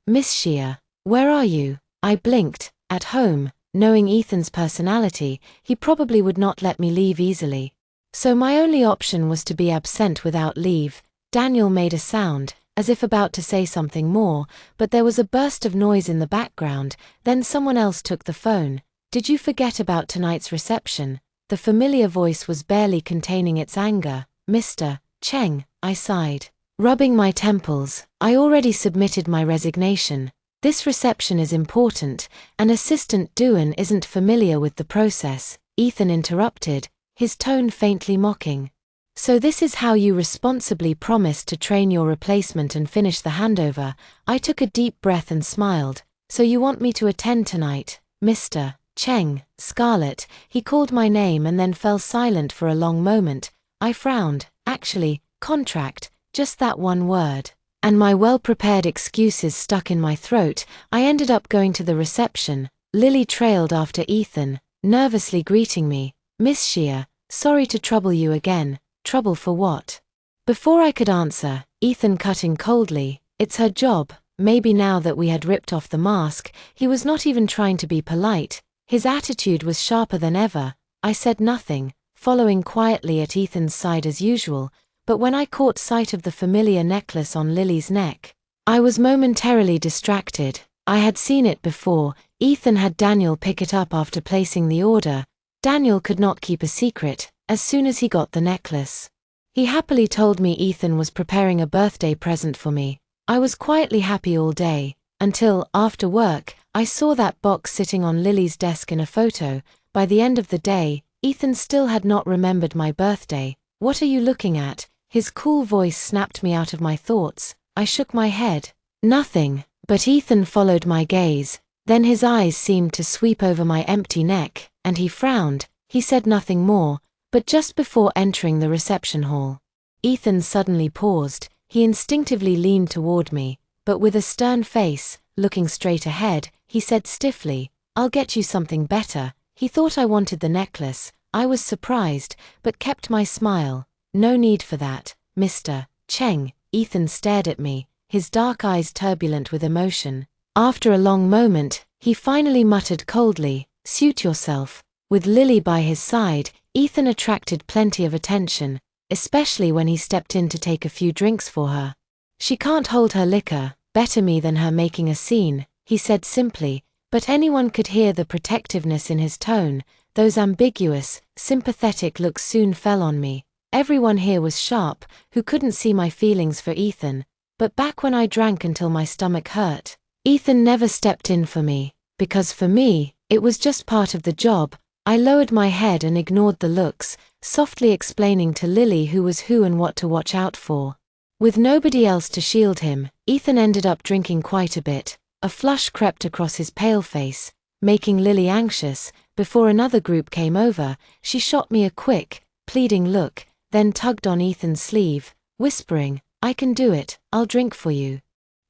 Miss Shea, where are you? I blinked. At home. Knowing Ethan's personality, he probably would not let me leave easily. So my only option was to be absent without leave. Daniel made a sound, as if about to say something more, but there was a burst of noise in the background. Then someone else took the phone. Did you forget about tonight's reception? The familiar voice was barely containing its anger. Mr. Cheng, I sighed, rubbing my temples. I already submitted my resignation. This reception is important, and Assistant Duan isn't familiar with the process, Ethan interrupted, his tone faintly mocking. So this is how you responsibly promised to train your replacement and finish the handover. I took a deep breath and smiled. So you want me to attend tonight, Mr. Cheng? Scarlet, he called my name and then fell silent for a long moment. I frowned. Actually, contract, just that one word. And my well-prepared excuses stuck in my throat. I ended up going to the reception. Lily trailed after Ethan, nervously greeting me. Miss Shea, sorry to trouble you again. Trouble for what? Before I could answer, Ethan cut in coldly. It's her job. Maybe now that we had ripped off the mask, he was not even trying to be polite. His attitude was sharper than ever. I said nothing, following quietly at Ethan's side as usual, but when I caught sight of the familiar necklace on Lily's neck, I was momentarily distracted. I had seen it before. Ethan had Daniel pick it up after placing the order. Daniel could not keep a secret. As soon as he got the necklace, he happily told me Ethan was preparing a birthday present for me. I was quietly happy all day, until, after work, I saw that box sitting on Lily's desk in a photo. By the end of the day, Ethan still had not remembered my birthday. What are you looking at? His cool voice snapped me out of my thoughts. I shook my head. Nothing, but Ethan followed my gaze, then his eyes seemed to sweep over my empty neck, and he frowned. He said nothing more, but just before entering the reception hall, Ethan suddenly paused. He instinctively leaned toward me, but with a stern face, looking straight ahead, he said stiffly, "I'll get you something better." He thought I wanted the necklace. I was surprised, but kept my smile. "No need for that, Mr. Cheng." Ethan stared at me, his dark eyes turbulent with emotion. After a long moment, he finally muttered coldly, "Suit yourself." With Lily by his side, Ethan attracted plenty of attention, especially when he stepped in to take a few drinks for her. "She can't hold her liquor, better me than her making a scene," he said simply, but anyone could hear the protectiveness in his tone. Those ambiguous, sympathetic looks soon fell on me. Everyone here was sharp, who couldn't see my feelings for Ethan, but back when I drank until my stomach hurt, Ethan never stepped in for me, because for me, it was just part of the job. I lowered my head and ignored the looks, softly explaining to Lily who was who and what to watch out for. With nobody else to shield him, Ethan ended up drinking quite a bit. A flush crept across his pale face, making Lily anxious. Before another group came over, she shot me a quick, pleading look, then tugged on Ethan's sleeve, whispering, "I can do it, I'll drink for you."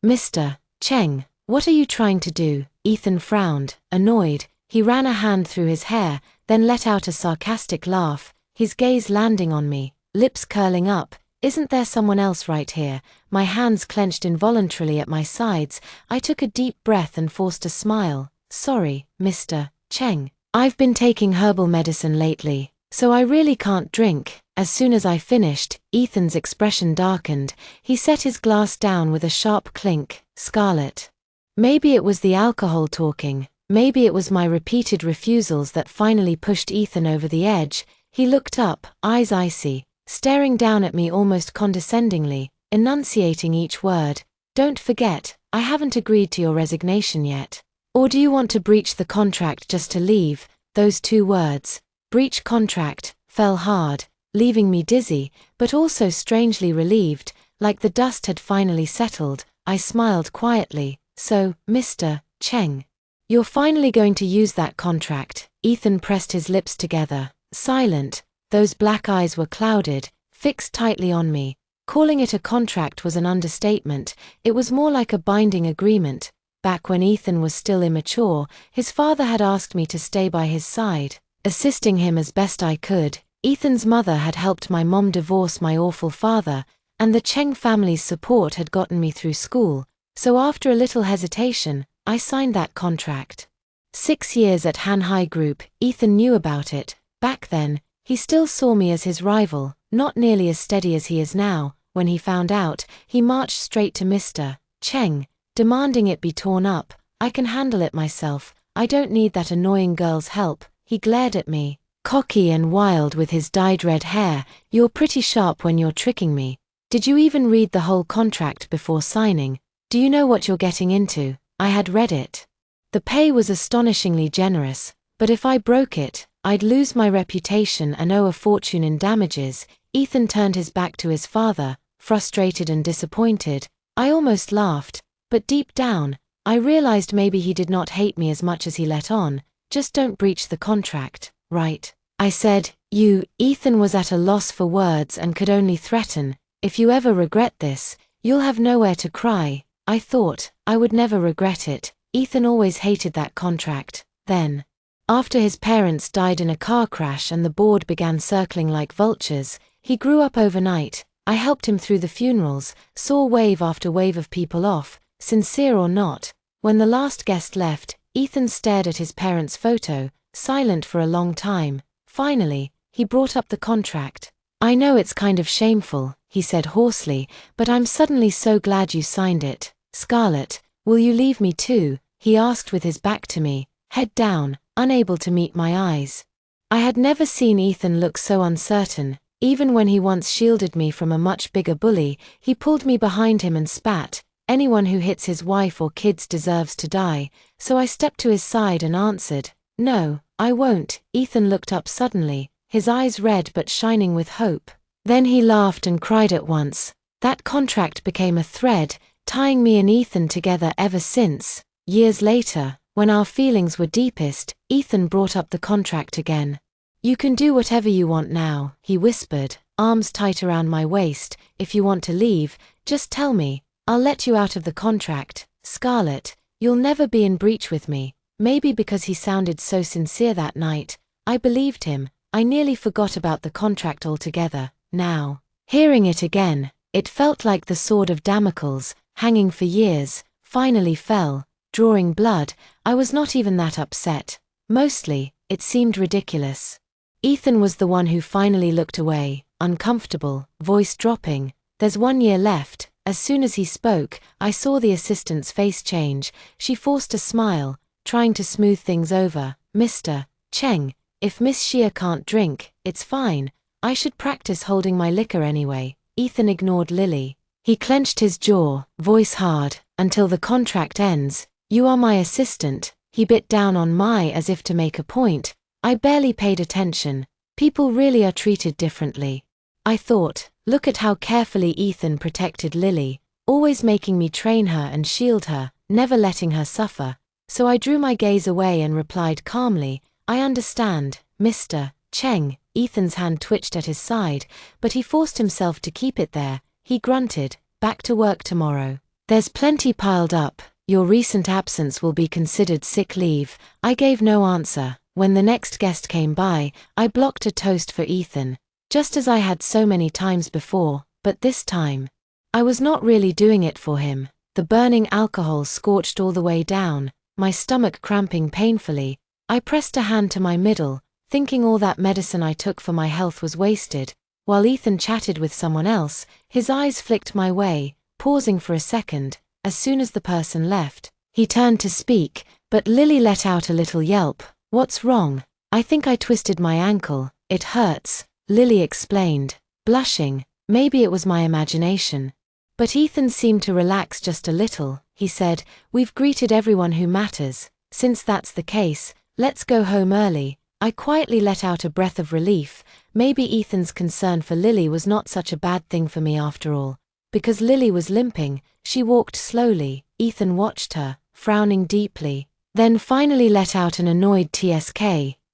"Mr. Cheng, what are you trying to do?" Ethan frowned, annoyed. He ran a hand through his hair, then let out a sarcastic laugh, his gaze landing on me, lips curling up. "Isn't there someone else right here?" My hands clenched involuntarily at my sides. I took a deep breath and forced a smile. "Sorry, Mr. Cheng. I've been taking herbal medicine lately, so I really can't drink." As soon as I finished, Ethan's expression darkened. He set his glass down with a sharp clink. "Scarlett." Maybe it was the alcohol talking, maybe it was my repeated refusals that finally pushed Ethan over the edge. He looked up, eyes icy, staring down at me almost condescendingly, enunciating each word. "Don't forget, I haven't agreed to your resignation yet. Or do you want to breach the contract just to leave?" Those two words, breach contract, fell hard, leaving me dizzy, but also strangely relieved, like the dust had finally settled. I smiled quietly. "So, Mr. Cheng, you're finally going to use that contract?" Ethan pressed his lips together, silent. Those black eyes were clouded, fixed tightly on me. Calling it a contract was an understatement. It was more like a binding agreement. Back when Ethan was still immature, his father had asked me to stay by his side, assisting him as best I could. Ethan's mother had helped my mom divorce my awful father, and the Cheng family's support had gotten me through school. So after a little hesitation, I signed that contract. 6 years at Hanhai Group, Ethan knew about it. Back then, he still saw me as his rival, not nearly as steady as he is now. When he found out, he marched straight to Mr. Cheng, demanding it be torn up. "I can handle it myself, I don't need that annoying girl's help." He glared at me, cocky and wild with his dyed red hair. "You're pretty sharp when you're tricking me. Did you even read the whole contract before signing? Do you know what you're getting into?" I had read it. The pay was astonishingly generous, but if I broke it, I'd lose my reputation and owe a fortune in damages. Ethan turned his back to his father, frustrated and disappointed. I almost laughed, but deep down, I realized maybe he did not hate me as much as he let on. "Just don't breach the contract, right?" I said. Ethan was at a loss for words and could only threaten. "If you ever regret this, you'll have nowhere to cry." I thought, I would never regret it. Ethan always hated that contract. Then, after his parents died in a car crash and the board began circling like vultures, he grew up overnight. I helped him through the funerals, saw wave after wave of people off, sincere or not. When the last guest left, Ethan stared at his parents' photo, silent for a long time. Finally, he brought up the contract. "I know it's kind of shameful," he said hoarsely, "but I'm suddenly so glad you signed it." "Scarlett, will you leave me too?" he asked with his back to me, head down, unable to meet my eyes. I had never seen Ethan look so uncertain. Even when he once shielded me from a much bigger bully, he pulled me behind him and spat. "Anyone who hits his wife or kids deserves to die." So I stepped to his side and answered, "No, I won't." Ethan looked up suddenly, his eyes red but shining with hope. Then he laughed and cried at once. That contract became a thread, tying me and Ethan together ever since. Years later, when our feelings were deepest, Ethan brought up the contract again. "You can do whatever you want now," he whispered, arms tight around my waist. "If you want to leave, just tell me. I'll let you out of the contract. Scarlett, you'll never be in breach with me." Maybe because he sounded so sincere that night, I believed him. I nearly forgot about the contract altogether. Now, hearing it again, it felt like the sword of Damocles, hanging for years, finally fell, drawing blood. I was not even that upset. Mostly, it seemed ridiculous. Ethan was the one who finally looked away, uncomfortable, voice dropping. "There's 1 year left." As soon as he spoke, I saw the assistant's face change. She forced a smile, trying to smooth things over. "Mr. Cheng, if Miss Xia can't drink, it's fine. I should practice holding my liquor anyway." Ethan ignored Lily. He clenched his jaw, voice hard. "Until the contract ends, you are my assistant." He bit down on "my" as if to make a point. I barely paid attention. People really are treated differently. I thought, look at how carefully Ethan protected Lily, always making me train her and shield her, never letting her suffer. So I drew my gaze away and replied calmly, "I understand, Mr. Cheng." Ethan's hand twitched at his side, but he forced himself to keep it there. He grunted, "Back to work tomorrow. There's plenty piled up. Your recent absence will be considered sick leave." I gave no answer. When the next guest came by, I blocked a toast for Ethan, just as I had so many times before, but this time, I was not really doing it for him. The burning alcohol scorched all the way down, my stomach cramping painfully. I pressed a hand to my middle, thinking all that medicine I took for my health was wasted. While Ethan chatted with someone else, his eyes flicked my way, pausing for a second. As soon as the person left, he turned to speak, but Lily let out a little yelp. "What's wrong?" "I think I twisted my ankle. It hurts," Lily explained, blushing. Maybe it was my imagination. But Ethan seemed to relax just a little. He said, "We've greeted everyone who matters. Since that's the case, let's go home early." I quietly let out a breath of relief. Maybe Ethan's concern for Lily was not such a bad thing for me after all. Because Lily was limping, she walked slowly. Ethan watched her, frowning deeply, then finally let out an annoyed tsk.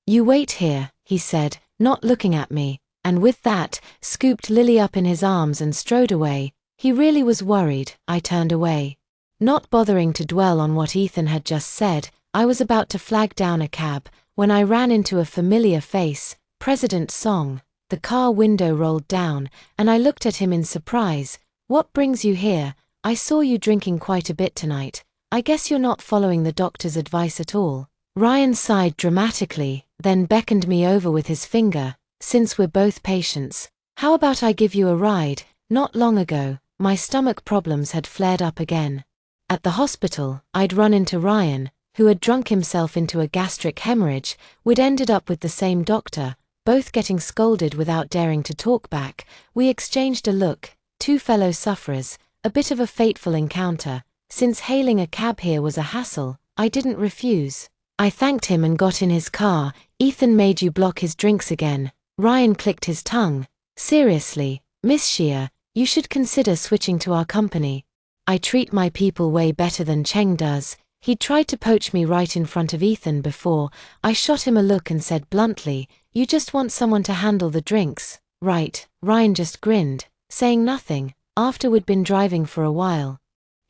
"You wait here," he said, not looking at me, and with that, scooped Lily up in his arms and strode away. He really was worried. I turned away, not bothering to dwell on what Ethan had just said. I was about to flag down a cab, when I ran into a familiar face, President Song. The car window rolled down, and I looked at him in surprise. "What brings you here? I saw you drinking quite a bit tonight. I guess you're not following the doctor's advice at all." Ryan sighed dramatically, then beckoned me over with his finger. "Since we're both patients, how about I give you a ride?" Not long ago, my stomach problems had flared up again. At the hospital, I'd run into Ryan, who had drunk himself into a gastric hemorrhage. We'd ended up with the same doctor, both getting scolded without daring to talk back. We exchanged a look, two fellow sufferers, a bit of a fateful encounter. Since hailing a cab here was a hassle, I didn't refuse. I thanked him and got in his car. "Ethan made you block his drinks again." Ryan clicked his tongue. "Seriously, Miss Xia, you should consider switching to our company. I treat my people way better than Cheng does." He'd tried to poach me right in front of Ethan before. I shot him a look and said bluntly, "You just want someone to handle the drinks, right?" Ryan just grinned, saying nothing. After we'd been driving for a while,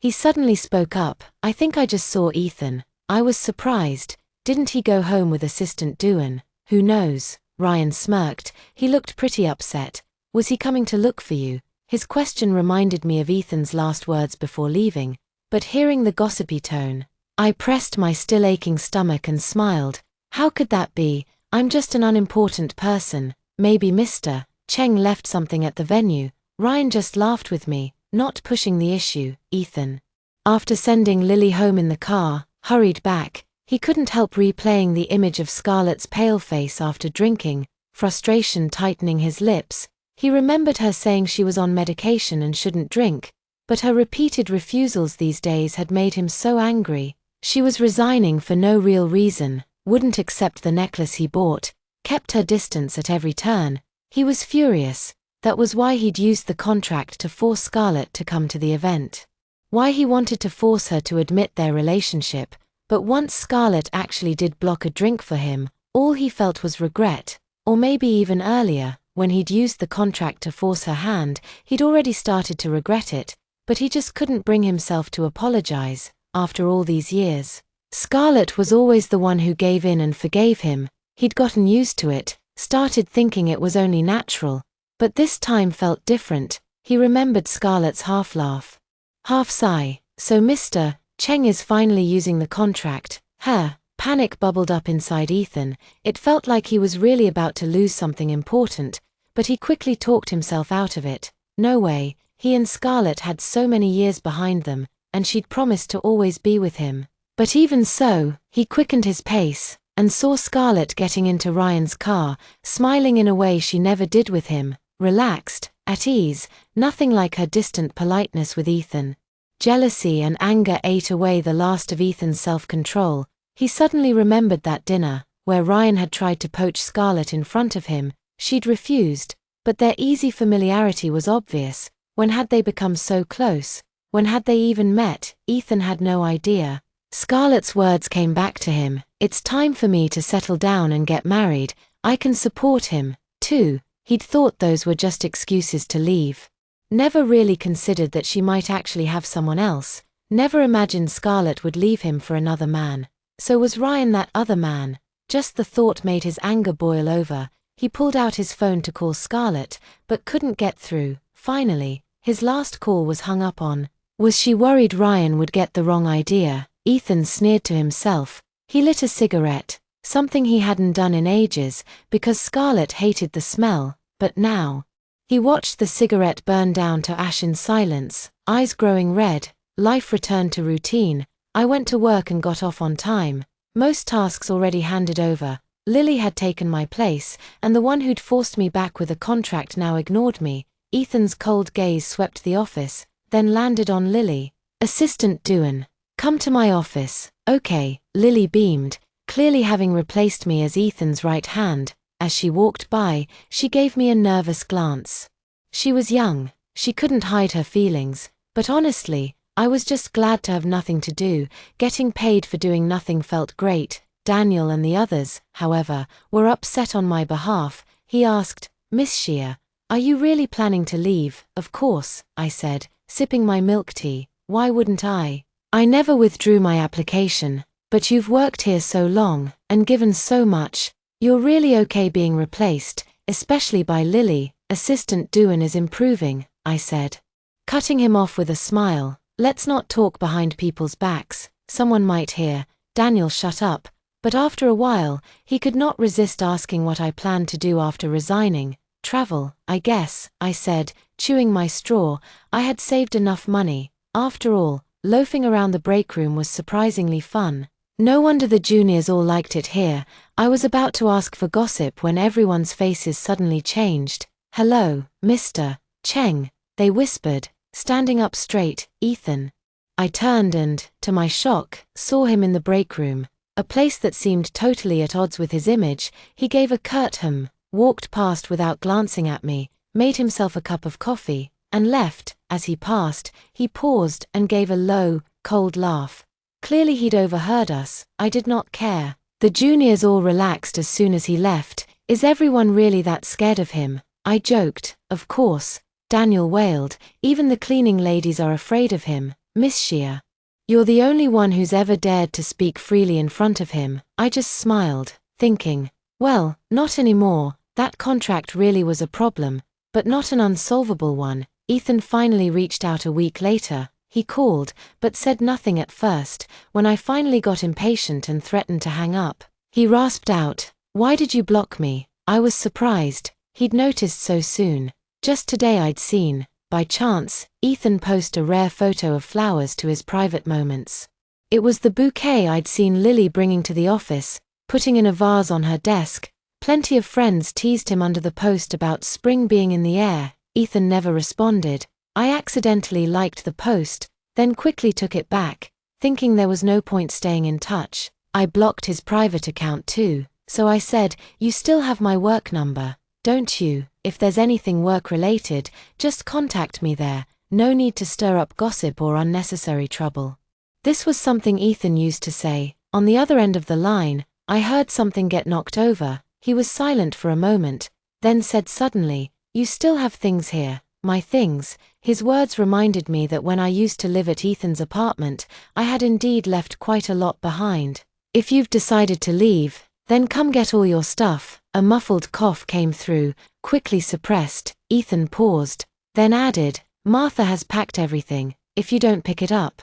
he suddenly spoke up. "I think I just saw Ethan." I was surprised. "Didn't he go home with Assistant Duan?" "Who knows?" Ryan smirked. He looked pretty upset. "Was he coming to look for you?" His question reminded me of Ethan's last words before leaving, but hearing the gossipy tone, I pressed my still aching stomach and smiled. "How could that be? I'm just an unimportant person. Maybe Mr. Cheng left something at the venue." Ryan just laughed with me, not pushing the issue. Ethan, after sending Lily home in the car, hurried back. He couldn't help replaying the image of Scarlett's pale face after drinking, frustration tightening his lips. He remembered her saying she was on medication and shouldn't drink, but her repeated refusals these days had made him so angry. She was resigning for no real reason, wouldn't accept the necklace he bought, kept her distance at every turn. He was furious. That was why he'd used the contract to force Scarlett to come to the event. why he wanted to force her to admit their relationship, but once Scarlett actually did block a drink for him, all he felt was regret. Or maybe even earlier, when he'd used the contract to force her hand, he'd already started to regret it, but he just couldn't bring himself to apologize, after all these years. Scarlett was always the one who gave in and forgave him. He'd gotten used to it, started thinking it was only natural, but this time felt different. He remembered Scarlett's half laugh, half sigh. So Mr. Cheng is finally using the contract. Panic bubbled up inside Ethan. It felt like he was really about to lose something important, but he quickly talked himself out of it. No way, he and Scarlett had so many years behind them, and she'd promised to always be with him. But even so, he quickened his pace, and saw Scarlett getting into Ryan's car, smiling in a way she never did with him, relaxed, at ease, nothing like her distant politeness with Ethan. Jealousy and anger ate away the last of Ethan's self-control. He suddenly remembered that dinner, where Ryan had tried to poach Scarlett in front of him. She'd refused, but their easy familiarity was obvious. When had they become so close? When had they even met? Ethan had no idea. Scarlett's words came back to him. It's time for me to settle down and get married. I can support him, too. He'd thought those were just excuses to leave. Never really considered that she might actually have someone else. Never imagined Scarlett would leave him for another man. So was Ryan that other man? Just the thought made his anger boil over. He pulled out his phone to call Scarlett, but couldn't get through. Finally, his last call was hung up on. Was she worried Ryan would get the wrong idea? Ethan sneered to himself. He lit a cigarette, something he hadn't done in ages, because Scarlett hated the smell, but now. He watched the cigarette burn down to ash in silence, eyes growing red. Life returned to routine. I went to work and got off on time. Most tasks already handed over. Lily had taken my place, and the one who'd forced me back with a contract now ignored me. Ethan's cold gaze swept the office, then landed on Lily. Assistant Duan. Come to my office. Okay, Lily beamed, clearly having replaced me as Ethan's right hand. As she walked by, she gave me a nervous glance. She was young, she couldn't hide her feelings, but honestly, I was just glad to have nothing to do. Getting paid for doing nothing felt great. Daniel and the others, however, were upset on my behalf. He asked, Miss Shea, are you really planning to leave? Of course, I said, sipping my milk tea. Why wouldn't I? I never withdrew my application, but you've worked here so long, and given so much. You're really okay being replaced, especially by Lily. Assistant Duan is improving, I said. Cutting him off with a smile. Let's not talk behind people's backs, someone might hear. Daniel shut up, but after a while, he could not resist asking what I planned to do after resigning. Travel, I guess, I said, chewing my straw. I had saved enough money. After all, loafing around the break room was surprisingly fun. No wonder the juniors all liked it here. I was about to ask for gossip when everyone's faces suddenly changed. Hello, Mr. Cheng, they whispered. Standing up straight, Ethan. I turned and, to my shock, saw him in the break room, a place that seemed totally at odds with his image. He gave a curt walked past without glancing at me, made himself a cup of coffee, and left. As he passed, he paused and gave a low, cold laugh. Clearly he'd overheard us. I did not care. The juniors all relaxed as soon as he left. Is everyone really that scared of him? I joked. Of course. Daniel wailed, even the cleaning ladies are afraid of him. Miss Shea, you're the only one who's ever dared to speak freely in front of him. I just smiled, thinking, well, not anymore. That contract really was a problem, but not an unsolvable one. Ethan finally reached out a week later. He called, but said nothing at first. When I finally got impatient and threatened to hang up, he rasped out, why did you block me? I was surprised. He'd noticed so soon. Just today I'd seen, by chance, Ethan post a rare photo of flowers to his private moments. It was the bouquet I'd seen Lily bringing to the office, putting in a vase on her desk. Plenty of friends teased him under the post about spring being in the air. Ethan never responded. I accidentally liked the post, then quickly took it back, thinking there was no point staying in touch. I blocked his private account too, so I said, you still have my work number, don't you? If there's anything work-related, just contact me there. no need to stir up gossip or unnecessary trouble. This was something Ethan used to say. On the other end of the line, I heard something get knocked over. He was silent for a moment, then said suddenly, "You still have things here." My things. His words reminded me that when I used to live at Ethan's apartment, I had indeed left quite a lot behind. "If you've decided to leave, then come get all your stuff." A muffled cough came through, quickly suppressed. Ethan paused, then added, "Martha has packed everything. If you don't pick it up,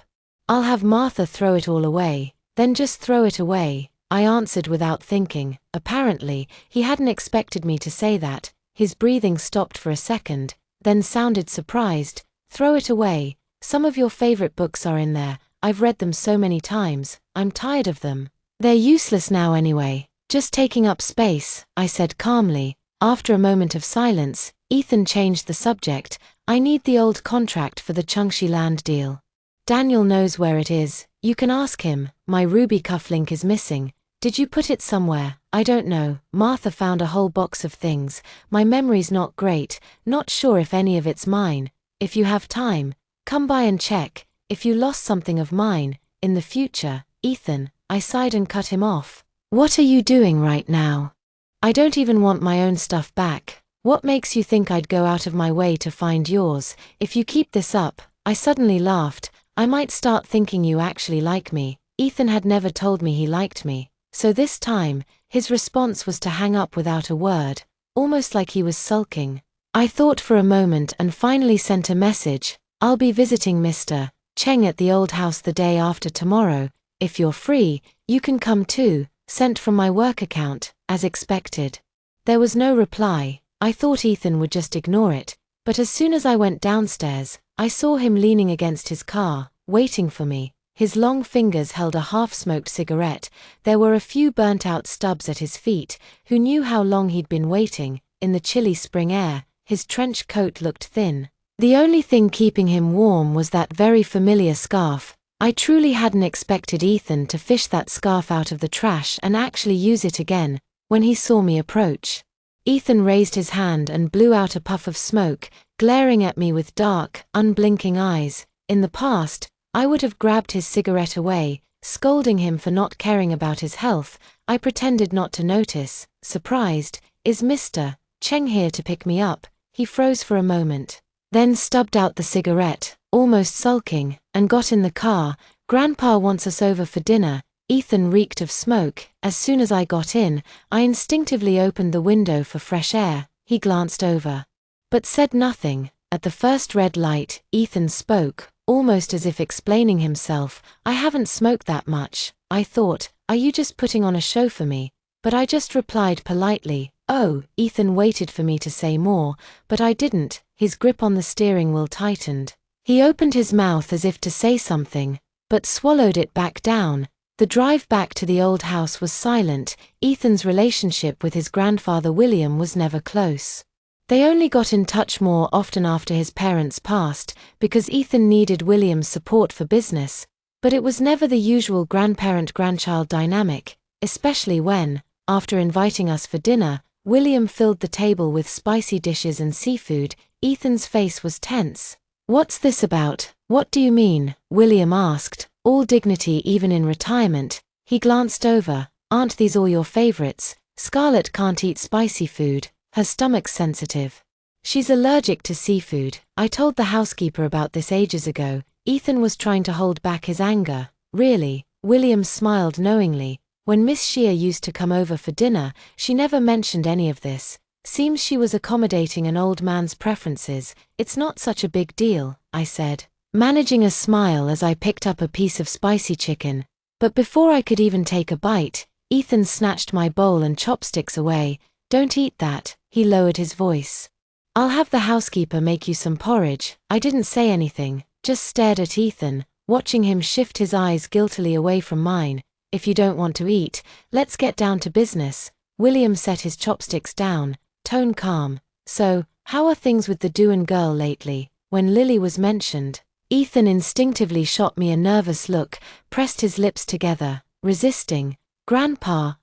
I'll have Martha throw it all away." "Then just throw it away," I answered without thinking. Apparently, he hadn't expected me to say that. His breathing stopped for a second, then sounded surprised. "Throw it away. Some of your favorite books are in there. I've read them so many times. I'm tired of them. They're useless now anyway. Just taking up space," I said calmly. After a moment of silence, Ethan changed the subject. "I need the old contract for the Chungshi land deal. Daniel knows where it is. You can ask him. My ruby cufflink is missing. Did you put it somewhere?" "I don't know. Martha found a whole box of things. My memory's not great, not sure if any of it's mine. If you have time, come by and check. If you lost something of mine, in the future." "Ethan," I sighed and cut him off. "What are you doing right now? I don't even want my own stuff back. What makes you think I'd go out of my way to find yours? If you keep this up," I suddenly laughed, "I might start thinking you actually like me." Ethan had never told me he liked me, so this time, his response was to hang up without a word, almost like he was sulking. I thought for a moment and finally sent a message. "I'll be visiting Mr. Cheng at the old house the day after tomorrow. If you're free, you can come too." Sent from my work account, as expected. There was no reply. I thought Ethan would just ignore it, but as soon as I went downstairs, I saw him leaning against his car, waiting for me. His long fingers held a half-smoked cigarette. There were a few burnt-out stubs at his feet. Who knew how long he'd been waiting? In the chilly spring air, his trench coat looked thin. The only thing keeping him warm was that very familiar scarf. I truly hadn't expected Ethan to fish that scarf out of the trash and actually use it again, when he saw me approach. Ethan raised his hand and blew out a puff of smoke, glaring at me with dark, unblinking eyes. In the past, I would have grabbed his cigarette away, scolding him for not caring about his health. I pretended not to notice, surprised. "Is Mr. Cheng here to pick me up?" He froze for a moment, then stubbed out the cigarette, almost sulking, and got in the car. "Grandpa wants us over for dinner." Ethan reeked of smoke. As soon as I got in, I instinctively opened the window for fresh air. He glanced over, but said nothing. At the first red light, Ethan spoke, almost as if explaining himself. "I haven't smoked that much." I thought, "Are you just putting on a show for me?" But I just replied politely, "Oh." Ethan waited for me to say more, but I didn't. His grip on the steering wheel tightened. He opened his mouth as if to say something, but swallowed it back down. The drive back to the old house was silent. Ethan's relationship with his grandfather William was never close. They only got in touch more often after his parents passed, because Ethan needed William's support for business, but it was never the usual grandparent-grandchild dynamic, especially when, after inviting us for dinner, William filled the table with spicy dishes and seafood. Ethan's face was tense. "What's this about? What do you mean?" William asked, all dignity even in retirement. He glanced over. "Aren't these all your favorites? Scarlett can't eat spicy food. Her stomach's sensitive. She's allergic to seafood. I told the housekeeper about this ages ago." Ethan was trying to hold back his anger. "Really?" William smiled knowingly. "When Miss Shea used to come over for dinner, she never mentioned any of this. Seems she was accommodating an old man's preferences. It's not such a big deal," I said, managing a smile as I picked up a piece of spicy chicken. But before I could even take a bite, Ethan snatched my bowl and chopsticks away. "Don't eat that." He lowered his voice. "I'll have the housekeeper make you some porridge." I didn't say anything, just stared at Ethan, watching him shift his eyes guiltily away from mine. "If you don't want to eat, let's get down to business." William set his chopsticks down, tone calm. "So, how are things with the Duan girl lately?" When Lily was mentioned, Ethan instinctively shot me a nervous look, pressed his lips together, resisting. "Grandpa,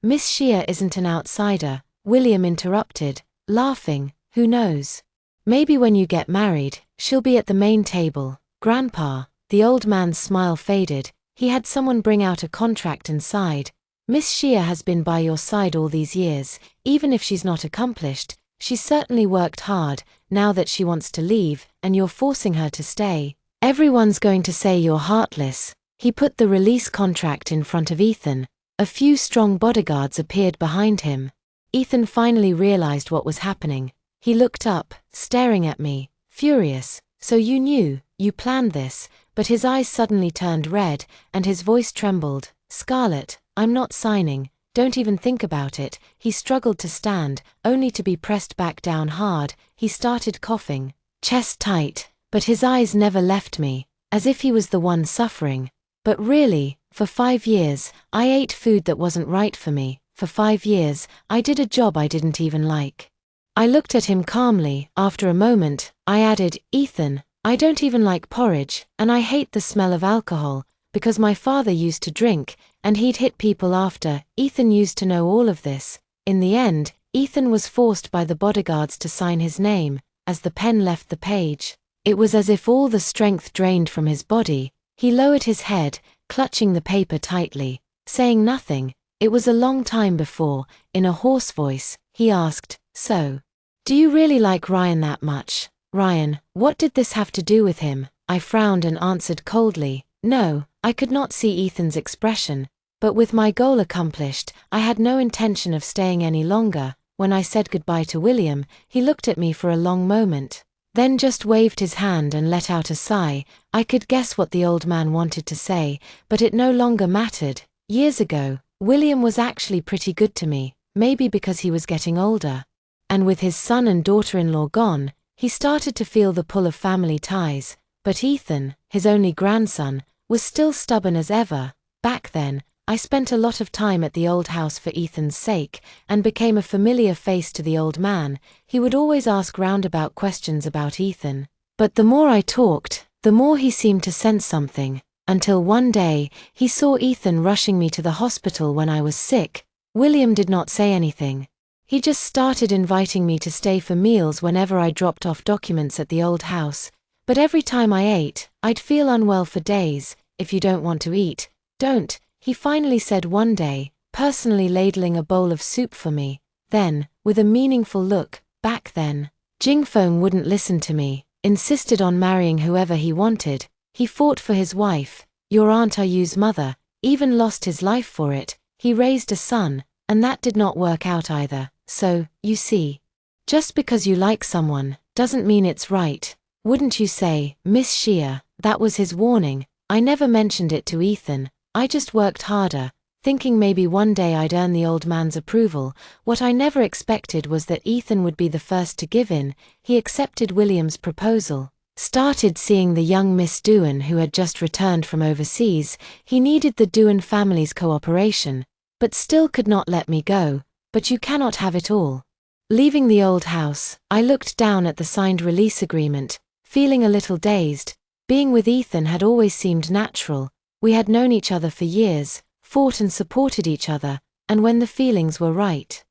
Miss Shea isn't an outsider," William interrupted, laughing. "Who knows? Maybe when you get married, she'll be at the main table. Grandpa, the old man's smile faded. He had someone bring out a contract and sighed. Miss Shea has been by your side all these years. Even if she's not accomplished, she's certainly worked hard. Now that she wants to leave, and you're forcing her to stay, everyone's going to say you're heartless. He put the release contract in front of Ethan. A few strong bodyguards appeared behind him. Ethan finally realized what was happening. He looked up, staring at me, furious. So you knew, you planned this, but his eyes suddenly turned red, and his voice trembled. Scarlett, I'm not signing, don't even think about it. He struggled to stand, only to be pressed back down hard. He started coughing, chest tight, but his eyes never left me, as if he was the one suffering. But really, for 5 years, I ate food that wasn't right for me. For 5 years, I did a job I didn't even like. I looked at him calmly. After a moment, I added, Ethan, I don't even like porridge, and I hate the smell of alcohol, because my father used to drink, and he'd hit people after. Ethan used to know all of this. In the end, Ethan was forced by the bodyguards to sign his name. As the pen left the page, it was as if all the strength drained from his body. He lowered his head, clutching the paper tightly, saying nothing. It was a long time before, in a hoarse voice, he asked, So, do you really like Ryan that much? Ryan, what did this have to do with him? I frowned and answered coldly, No. I could not see Ethan's expression, but with my goal accomplished, I had no intention of staying any longer. When I said goodbye to William, he looked at me for a long moment, then just waved his hand and let out a sigh. I could guess what the old man wanted to say, but it no longer mattered. Years ago, William was actually pretty good to me, maybe because he was getting older. And with his son and daughter-in-law gone, he started to feel the pull of family ties. But Ethan, his only grandson, was still stubborn as ever. Back then, I spent a lot of time at the old house for Ethan's sake, and became a familiar face to the old man. He would always ask roundabout questions about Ethan. But the more I talked, the more he seemed to sense something, until one day, he saw Ethan rushing me to the hospital when I was sick. William did not say anything. He just started inviting me to stay for meals whenever I dropped off documents at the old house. But every time I ate, I'd feel unwell for days. If you don't want to eat, don't, he finally said one day, personally ladling a bowl of soup for me. Then, with a meaningful look, back then, Jingfeng wouldn't listen to me, insisted on marrying whoever he wanted. He fought for his wife, your Aunt Ayu's mother, even lost his life for it. He raised a son, and that did not work out either. So, you see, just because you like someone, doesn't mean it's right. Wouldn't you say, Miss Shea? That was his warning. I never mentioned it to Ethan. I just worked harder, thinking maybe one day I'd earn the old man's approval. What I never expected was that Ethan would be the first to give in. He accepted William's proposal, started seeing the young Miss Dewan who had just returned from overseas. He needed the Dewan family's cooperation, but still could not let me go. But you cannot have it all. Leaving the old house, I looked down at the signed release agreement, feeling a little dazed. Being with Ethan had always seemed natural. We had known each other for years, fought and supported each other, and when the feelings were right,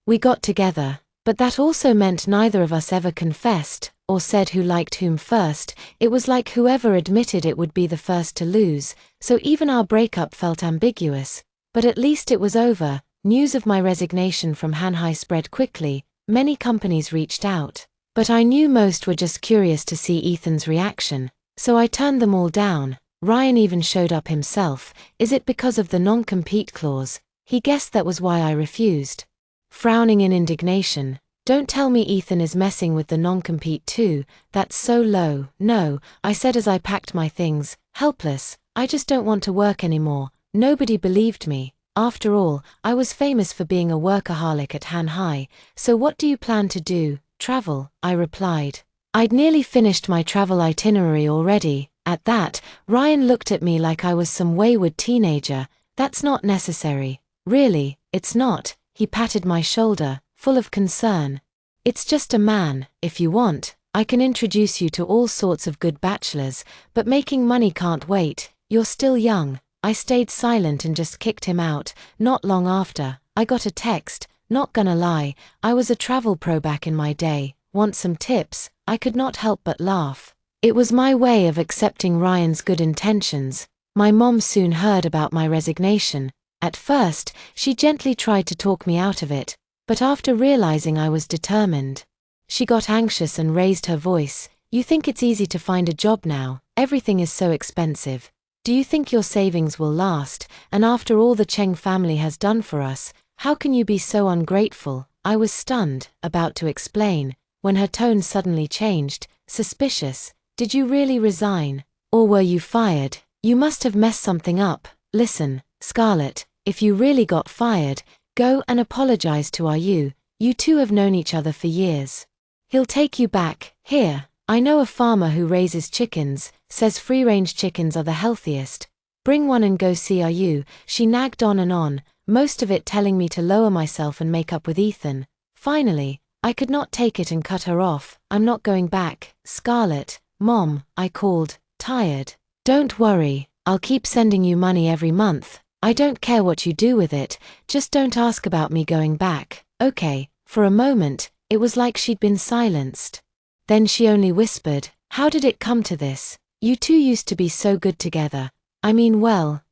we got together. But that also meant neither of us ever confessed, or said who liked whom first. It was like whoever admitted it would be the first to lose, so even our breakup felt ambiguous. But at least it was over. News of my resignation from Hanhai spread quickly. Many companies reached out, but I knew most were just curious to see Ethan's reaction. So I turned them all down. Ryan even showed up himself. Is it because of the non-compete clause? He guessed that was why I refused. Frowning in indignation, Don't tell me Ethan is messing with the non-compete too. That's so low. No, I said as I packed my things, helpless. I just don't want to work anymore. Nobody believed me. After all, I was famous for being a workaholic at Hanhai. So what do you plan to do? Travel, I replied. I'd nearly finished my travel itinerary already. At that, Ryan looked at me like I was some wayward teenager. That's not necessary. Really, it's not. He patted my shoulder, full of concern. It's just a man. If you want, I can introduce you to all sorts of good bachelors, but making money can't wait. You're still young. I stayed silent and just kicked him out. Not long after, I got a text. Not gonna lie, I was a travel pro back in my day. Want some tips? I could not help but laugh. It was my way of accepting Ryan's good intentions. My mom soon heard about my resignation. At first, she gently tried to talk me out of it, but after realizing I was determined, she got anxious and raised her voice. You think it's easy to find a job now? Everything is so expensive. Do you think your savings will last? And after all the Cheng family has done for us, how can you be so ungrateful? I was stunned, about to explain, when her tone suddenly changed. Suspicious. Did you really resign? Or were you fired? You must have messed something up. Listen, Scarlett, if you really got fired, go and apologize to you. You two have known each other for years. He'll take you back. Here, I know a farmer who raises chickens, says free-range chickens are the healthiest. Bring one and go see you. She nagged on and on, most of it telling me to lower myself and make up with Ethan. Finally, I could not take it and cut her off. I'm not going back. Scarlett, Mom, I called, tired. Don't worry, I'll keep sending you money every month. I don't care what you do with it, just don't ask about me going back, okay? For a moment, it was like she'd been silenced. Then she only whispered, how did it come to this? You two used to be so good together. I mean, well,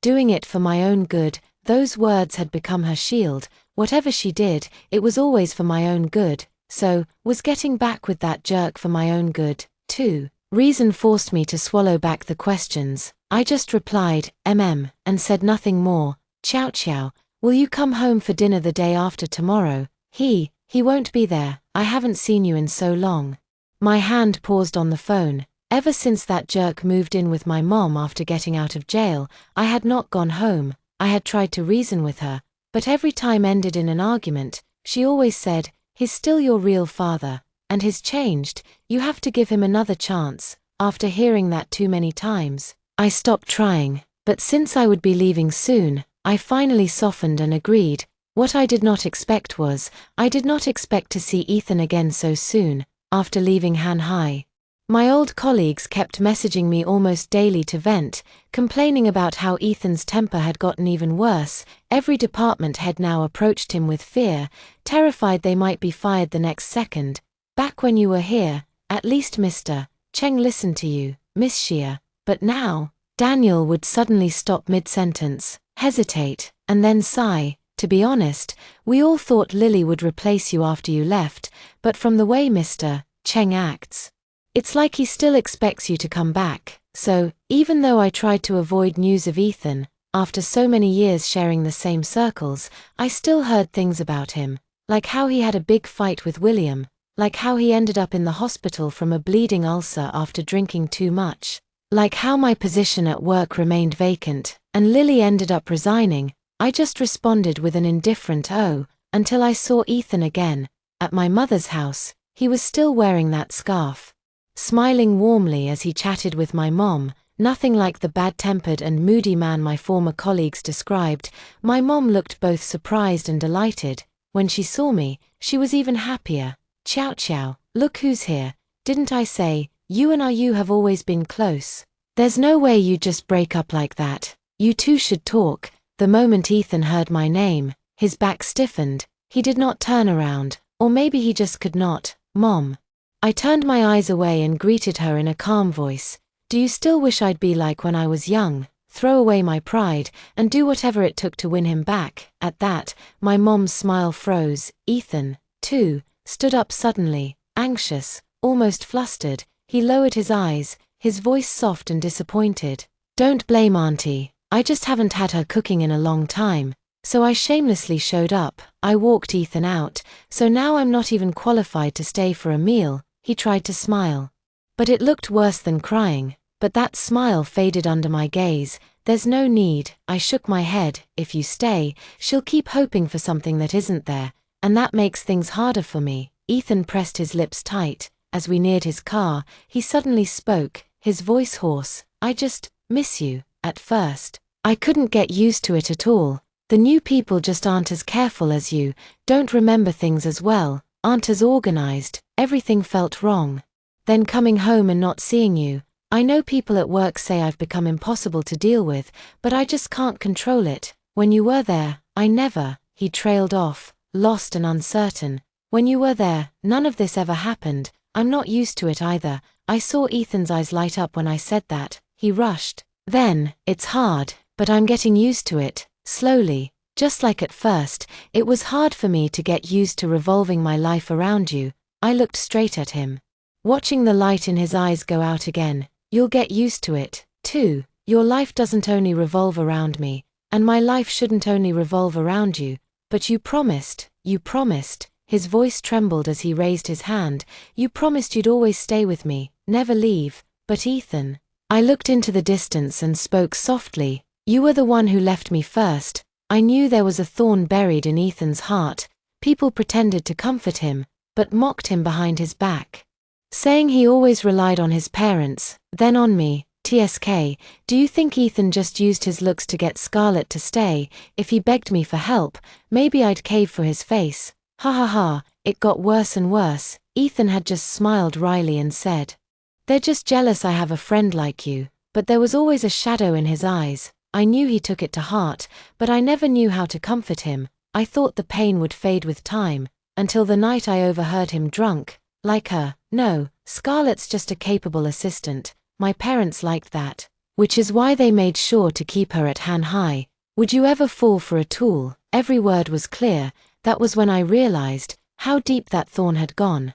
doing it for my own good. Those words had become her shield. Whatever she did, it was always for my own good. So, was getting back with that jerk for my own good, too? Reason forced me to swallow back the questions. I just replied, and said nothing more. Chow chow, will you come home for dinner the day after tomorrow? He won't be there. I haven't seen you in so long. My hand paused on the phone. Ever since that jerk moved in with my mom after getting out of jail, I had not gone home. I had tried to reason with her, but every time ended in an argument. She always said, he's still your real father, and he's changed, you have to give him another chance. After hearing that too many times, I stopped trying, but since I would be leaving soon, I finally softened and agreed. What I did not expect was, I did not expect to see Ethan again so soon, after leaving Hanhai. My old colleagues kept messaging me almost daily to vent, complaining about how Ethan's temper had gotten even worse. Every department head now approached him with fear, terrified they might be fired the next second. Back when you were here, at least Mr. Cheng listened to you, Miss Xia. But now, Daniel would suddenly stop mid-sentence, hesitate, and then sigh. To be honest, we all thought Lily would replace you after you left, but from the way Mr. Cheng acts, it's like he still expects you to come back. So, even though I tried to avoid news of Ethan, after so many years sharing the same circles, I still heard things about him, like how he had a big fight with William, like how he ended up in the hospital from a bleeding ulcer after drinking too much, like how my position at work remained vacant, and Lily ended up resigning. I just responded with an indifferent "oh," until I saw Ethan again. At my mother's house, he was still wearing that scarf, smiling warmly as he chatted with my mom, nothing like the bad-tempered and moody man my former colleagues described. My mom looked both surprised and delighted. When she saw me, she was even happier. Chow chow, look who's here. Didn't I say, you and you have always been close? There's no way you just break up like that. You two should talk. The moment Ethan heard my name, his back stiffened. He did not turn around, or maybe he just could not. Mom. I turned my eyes away and greeted her in a calm voice. Do you still wish I'd be like when I was young, throw away my pride, and do whatever it took to win him back? At that, my mom's smile froze. Ethan, too, stood up suddenly, anxious, almost flustered. He lowered his eyes, his voice soft and disappointed. Don't blame Auntie. I just haven't had her cooking in a long time, so I shamelessly showed up. I walked Ethan out, so now I'm not even qualified to stay for a meal. He tried to smile, but it looked worse than crying. But that smile faded under my gaze. There's no need. I shook my head. If you stay, she'll keep hoping for something that isn't there, and that makes things harder for me. Ethan pressed his lips tight. As we neared his car, he suddenly spoke, his voice hoarse. I just miss you. At first, I couldn't get used to it at all. The new people just aren't as careful as you, don't remember things as well, aren't as organized. Everything felt wrong. Then coming home and not seeing you, I know people at work say I've become impossible to deal with, but I just can't control it. When you were there, I never. He trailed off, lost and uncertain. When you were there, none of this ever happened. I'm not used to it either. I saw Ethan's eyes light up when I said that. He rushed. Then, it's hard, but I'm getting used to it, slowly. Just like at first, it was hard for me to get used to revolving my life around you. I looked straight at him, watching the light in his eyes go out again. You'll get used to it, too. Your life doesn't only revolve around me, and my life shouldn't only revolve around you. But you promised. His voice trembled as he raised his hand. You promised you'd always stay with me, never leave. But Ethan. I looked into the distance and spoke softly. You were the one who left me first. I knew there was a thorn buried in Ethan's heart. People pretended to comfort him, but mocked him behind his back, saying he always relied on his parents, then on me. TSK, do you think Ethan just used his looks to get Scarlett to stay? If he begged me for help, maybe I'd cave for his face. Ha ha ha. It got worse and worse. Ethan had just smiled wryly and said, they're just jealous I have a friend like you. But there was always a shadow in his eyes. I knew he took it to heart, but I never knew how to comfort him. I thought the pain would fade with time, until the night I overheard him drunk, like her. No, Scarlett's just a capable assistant. My parents liked that, which is why they made sure to keep her at hand high. Would you ever fall for a tool? Every word was clear. That was when I realized how deep that thorn had gone.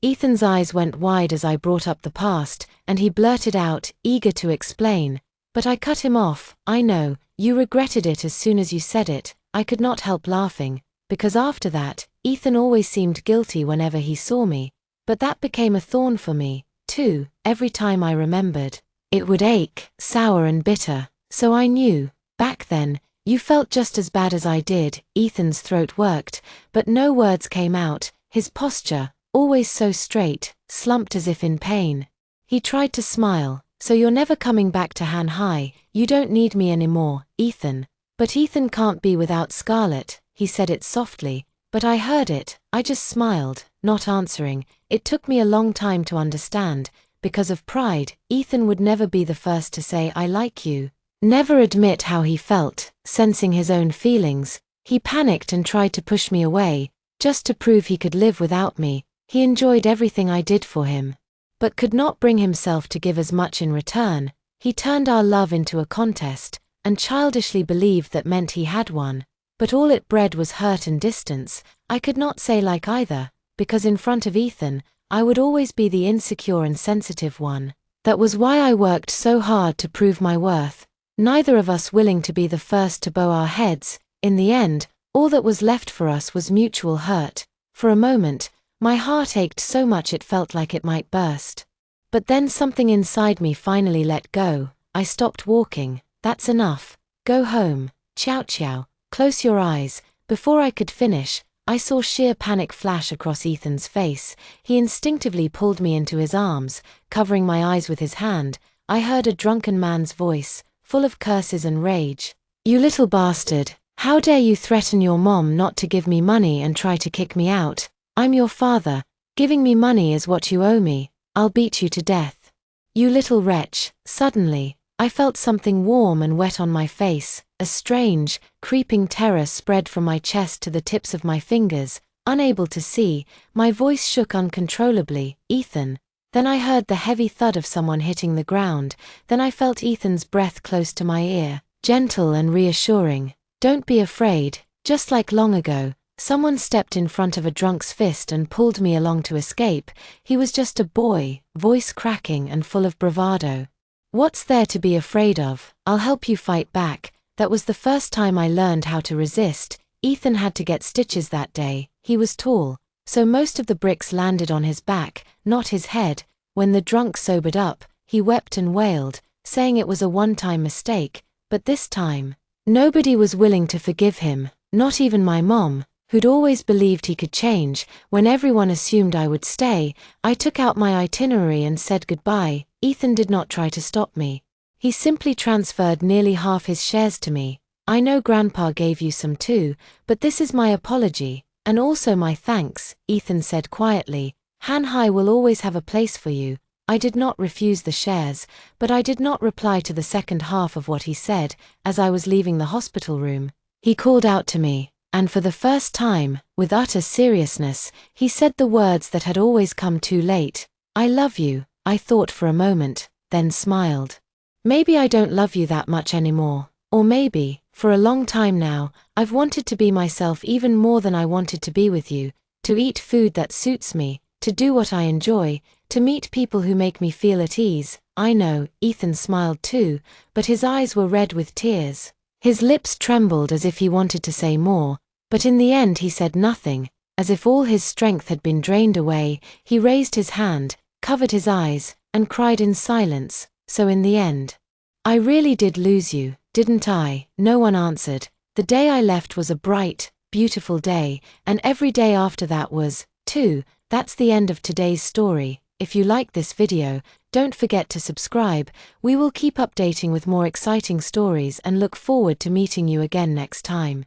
Ethan's eyes went wide as I brought up the past, and he blurted out, eager to explain. But I cut him off. I know, you regretted it as soon as you said it. I could not help laughing, because after that, Ethan always seemed guilty whenever he saw me. But that became a thorn for me, too. Every time I remembered, it would ache, sour and bitter. So I knew, back then, you felt just as bad as I did. Ethan's throat worked, but no words came out. His posture, always so straight, slumped as if in pain. He tried to smile. So you're never coming back to Han High. You don't need me anymore, Ethan. But Ethan can't be without Scarlett. He said it softly, but I heard it. I just smiled, not answering. It took me a long time to understand. Because of pride, Ethan would never be the first to say I like you. Never admit how he felt. Sensing his own feelings, he panicked and tried to push me away, just to prove he could live without me. He enjoyed everything I did for him, but could not bring himself to give as much in return. He turned our love into a contest, and childishly believed that meant he had won. But all it bred was hurt and distance. I could not say like either, because in front of Ethan, I would always be the insecure and sensitive one. That was why I worked so hard to prove my worth, neither of us willing to be the first to bow our heads. In the end, all that was left for us was mutual hurt. For a moment, my heart ached so much it felt like it might burst. But then something inside me finally let go. I stopped walking. That's enough. Go home. Ciao ciao. Close your eyes. Before I could finish, I saw sheer panic flash across Ethan's face. He instinctively pulled me into his arms, covering my eyes with his hand. I heard a drunken man's voice, full of curses and rage. You little bastard. How dare you threaten your mom not to give me money and try to kick me out? I'm your father. Giving me money is what you owe me. I'll beat you to death. You little wretch. Suddenly, I felt something warm and wet on my face. A strange, creeping terror spread from my chest to the tips of my fingers. Unable to see, my voice shook uncontrollably. Ethan. Then I heard the heavy thud of someone hitting the ground. Then I felt Ethan's breath close to my ear, gentle and reassuring. Don't be afraid. Just like long ago, someone stepped in front of a drunk's fist and pulled me along to escape. He was just a boy, voice cracking and full of bravado. What's there to be afraid of? I'll help you fight back. That was the first time I learned how to resist. Ethan had to get stitches that day. He was tall, so most of the bricks landed on his back, not his head. When the drunk sobered up, he wept and wailed, saying it was a one-time mistake. But this time, nobody was willing to forgive him, not even my mom, who'd always believed he could change. When everyone assumed I would stay, I took out my itinerary and said goodbye. Ethan did not try to stop me. He simply transferred nearly half his shares to me. I know Grandpa gave you some too, but this is my apology, and also my thanks, Ethan said quietly. Han Hai will always have a place for you. I did not refuse the shares, but I did not reply to the second half of what he said. As I was leaving the hospital room, he called out to me, And for the first time, with utter seriousness, he said the words that had always come too late. I love you. I thought for a moment, then smiled. Maybe I don't love you that much anymore. Or maybe, for a long time now, I've wanted to be myself even more than I wanted to be with you, to eat food that suits me, to do what I enjoy, to meet people who make me feel at ease. I know, Ethan smiled too, but his eyes were red with tears. His lips trembled as if he wanted to say more, but in the end he said nothing. As if all his strength had been drained away, he raised his hand, covered his eyes, and cried in silence. So in the end, I really did lose you, didn't I? No one answered. The day I left was a bright, beautiful day, and every day after that was, too. That's the end of today's story. If you like this video, don't forget to subscribe. We will keep updating with more exciting stories and look forward to meeting you again next time.